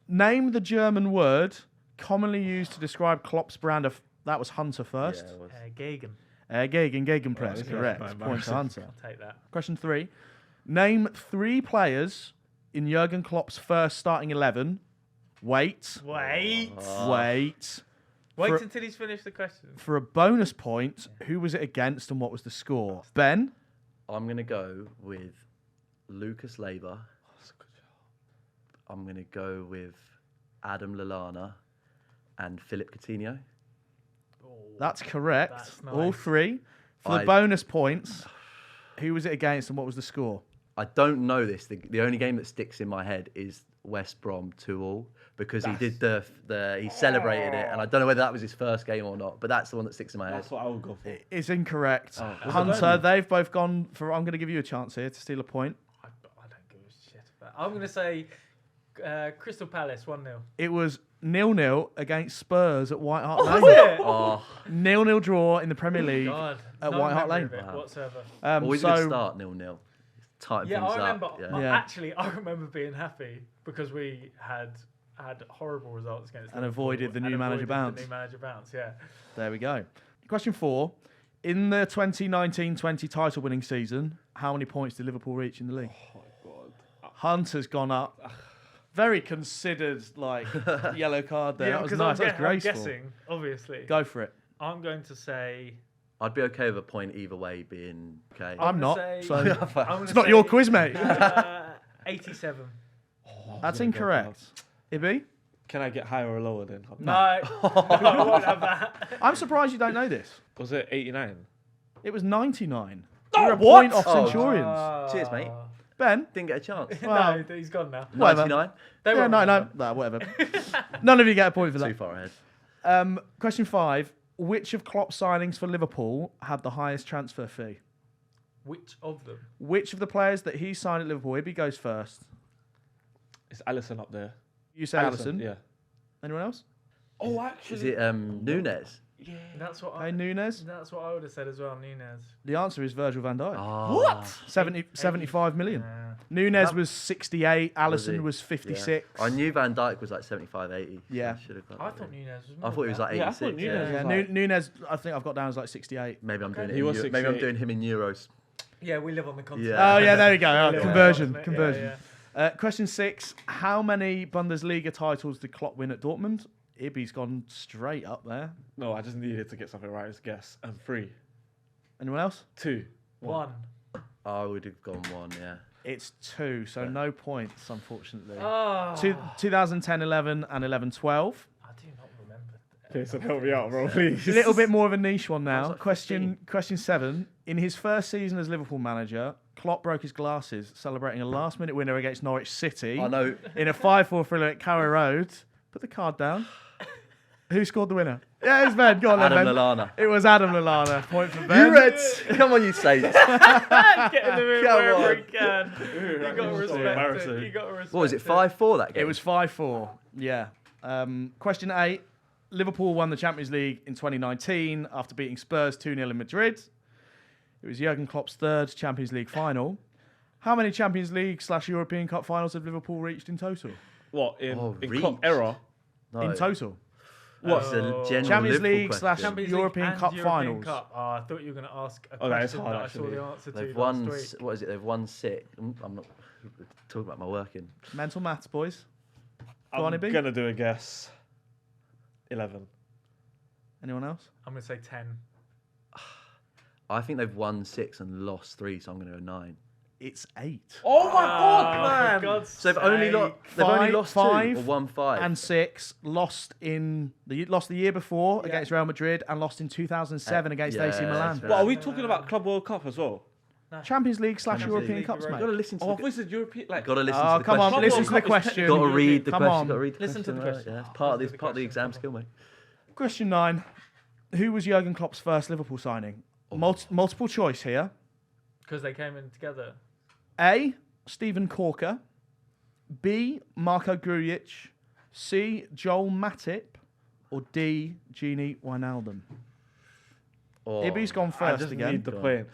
Name the German word commonly used to describe Klopp's brand of... That was Hunter first. Gegen. Gegenpress, correct. Point to Hunter. I'll take that. Question 3. Name 3 players in Jurgen Klopp's first starting 11. Wait until he's finished the question. For a bonus point, who was it against and what was the score? Ben? I'm going to go with Lucas Leiber. I'm going to go with Adam Lallana and Philip Coutinho. That's correct. That's nice. All 3. For the bonus points, who was it against and what was the score? I don't know this. The only game that sticks in my head is West Brom 2-2 because he did he celebrated it, and I don't know whether that was his first game or not, but that's the one that sticks in my head. That's what I would go for. It's incorrect. Oh. Hunter, they've both gone for. I'm going to give you a chance here to steal a point. I don't give a shit about. I'm going to say Crystal Palace 1-0. It was 0-0 against Spurs at White Hart Lane. Was it? Oh, 0-0 draw in the Premier League God, at no White Hart memory Lane. of it whatsoever. always a good start 0-0. Tighten Yeah, things I remember. up. Actually, I remember being happy because we had horrible results against And Liverpool avoided the new manager bounce. The new manager bounce, yeah. There we go. Question 4. In the 2019-20 title-winning season, how many points did Liverpool reach in the league? Oh my God. Hunter's gone up. Very considered, yellow card there. Yeah, That was because nice. That was I'm graceful. guessing, obviously. Go for it. I'm going to say. I'd be okay with a point either way being okay. I'm not. Say, So I'm it's not your quiz, mate. 87. That's incorrect. Ibby? Can I get higher or lower then? No, I won't have that. I'm surprised you don't know this. Was it 89? It was 99. Oh, You're a what? point off Centurions. Cheers, mate. Ben? Didn't get a chance. Well, No, he's gone now. Whatever. 99. They Yeah, were no, whatever. None of you get a point for Too that. far ahead. Question 5. Which of Klopp's signings for Liverpool had the highest transfer fee? Which of them? Which of the players that he signed at Liverpool? Ibby goes first. Is Alisson up there? You say Alisson. Yeah. Anyone else? Oh, actually. Is it Nunes? Yeah, that's what. Hey, Nunes. That's what I would have said as well. Nunes. The answer is Virgil van Dijk. Oh. What? 75 million. Nunes was 68. Alisson was 56. Yeah. I knew Van Dijk was like 75, 80. Yeah. I thought Nunes was. I thought he was like 86. Yeah, I thought Nunes was like... Nunes, I think I've got down as like 68. Maybe I'm doing it. He was maybe I'm doing him in euros. Yeah, we live on the continent. Yeah. Oh yeah, there we go. Yeah. Conversion. Yeah, Conversion. yeah. Question 6. How many Bundesliga titles did Klopp win at Dortmund? Ibby's gone straight up there. No, I just needed to get something right. It's guess. And 3. Anyone else? 2. 1. I would have gone 1, yeah. It's 2, so no points, unfortunately. Oh. 2010-11 and 11-12. I do not remember. Okay, so help me out, bro, please. A little bit more of a niche one now. Question 7. In his first season as Liverpool manager, Klopp broke his glasses celebrating a last-minute winner against Norwich City. I know. In a 5-4 thriller at Carrow Road. Put the card down. Who scored the winner? Yeah, it's Ben. Go on, Adam Ben. Lallana. It was Adam Lallana. Point for Ben. You Reds! Come on, you Saints. Get in the room Come wherever on. he can. You got to respect it. You got to respect What was it, 5-4 that game? It was 5-4. Yeah. Question 8. Liverpool won the Champions League in 2019 after beating Spurs 2-0 in Madrid. It was Jurgen Klopp's 3rd Champions League final. How many Champions League / European Cup finals have Liverpool reached in total? What, in reach? Klopp era? No. In total. What? It's a general Champions Liverpool League question. / European Cup finals. Cup. Oh, I thought you were going to ask a Oh, that is question hard, that I saw actually. the answer to They've last won, week. what is it, they've won 6. I'm not talking about my working. Mental maths, boys. Go on, I'm Ibby. going to do a guess. 11. Anyone else? I'm going to say 10. I think they've won 6 and lost 3, so I'm going to go 9. It's 8. Oh my God, man! for God's So they've only lost 2 or won 5. And 6 lost the year before against Real Madrid and lost in 2007 against AC Milan. fair. What, are we talking about Club World Cup as well? Champions League / European League, Cups, you're mate. You've got to listen to Oh, I the thought it said European... Like, Got to listen Oh, to the come question. on, listen to the World Cup is question. Got to read the Come question. on. Got to read the Listen to the question. question. Yeah, it's part of the exam skill, mate. Question 9. Who was Jurgen Klopp's first Liverpool signing? Multiple choice here. Because they came in together. A. Steven Corker. B. Marco Grujic. C. Joel Matip. Or D. Gini Wijnaldum. Oh, Ibby's gone I first just again. need the plane.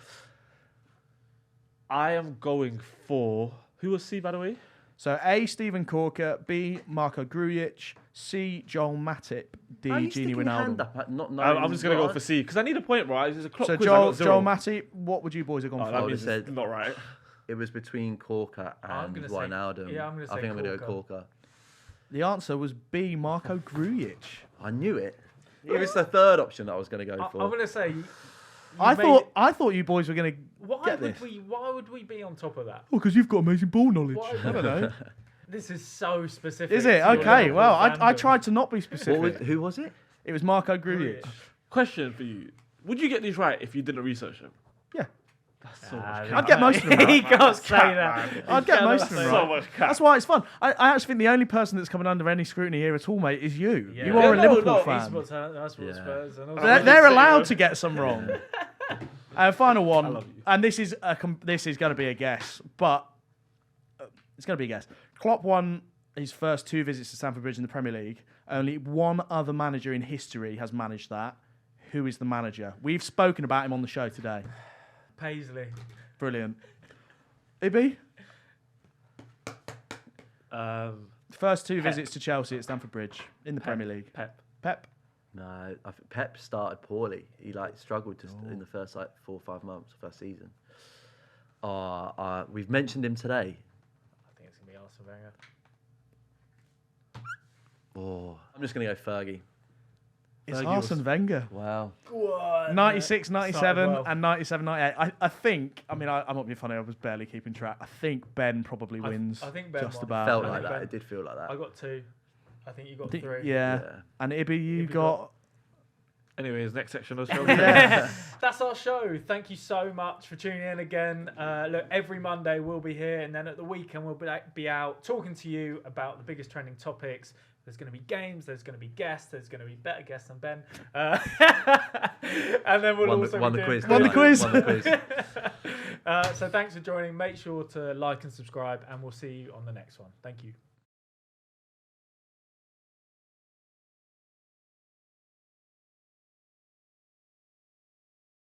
I am going for... Who was C, by the way? So A. Steven Corker. B. Marco Grujic. C. Joel Matip. D. Are you Gini sticking your hand Wijnaldum. up at not knowing I'm just going to go what? for C, because I need a point, right? It's a clock So quiz, I got 0. Joel Matip, what would you boys have gone Oh, for? that would've means said- it's not right. It was between Corker I'm and gonna say- Wijnaldum. yeah, I'm gonna I say think I'm going to go Corker. Corker. The answer was B. Marco Grujic. I knew it. It was the third option that I was going to go for. I'm going to say... I thought you boys were going to get this. Why would we be on top of that? Oh, because you've got amazing ball knowledge. Why- I don't know. This is so specific. Is it? to your Okay, Liverpool well, I fandom. tried to not be specific. Who was it? It was Marco Grujic. Question for you. Would you get these right if you didn't research them? Yeah. That's so much I'd get most of them. He can't say that. I'd get most of them. So Right. much cap. That's why it's fun. I actually think the only person that's coming under any scrutiny here at all, mate, is you. Yeah. You are a Liverpool He's fan. Spurs. And They're allowed to get some wrong. Final one, and this is going to be a guess, but it's going to be a guess. Klopp won his first 2 visits to Stamford Bridge in the Premier League. Only one other manager in history has managed that. Who is the manager? We've spoken about him on the show today. Paisley. Brilliant. Ibby? First 2 visits to Chelsea at Stamford Bridge in the Premier League. Pep? No, I think Pep started poorly. He struggled in the first 4 or 5 months, first season. We've mentioned him today. I think it's going to be Arsene Wenger. I'm just going to go Fergie. It's Arsene Wenger. Wow. 96, 97, and 97, 98. I think, I'm not being funny, I was barely keeping track. I think Ben probably wins. I think Ben just won. about. Felt like that. It did feel like that. I got 2. I think you got 3. Yeah. And Ibby, you got... Anyways, next section of the show. That's our show. Thank you so much for tuning in again. Look, every Monday we'll be here, and then at the weekend we'll be out talking to you about the biggest trending topics. There's going to be games, there's going to be guests, there's going to be better guests than Ben. And then we'll also won be the quiz. Won the quiz. So thanks for joining. Make sure to like and subscribe, and we'll see you on the next one. Thank you.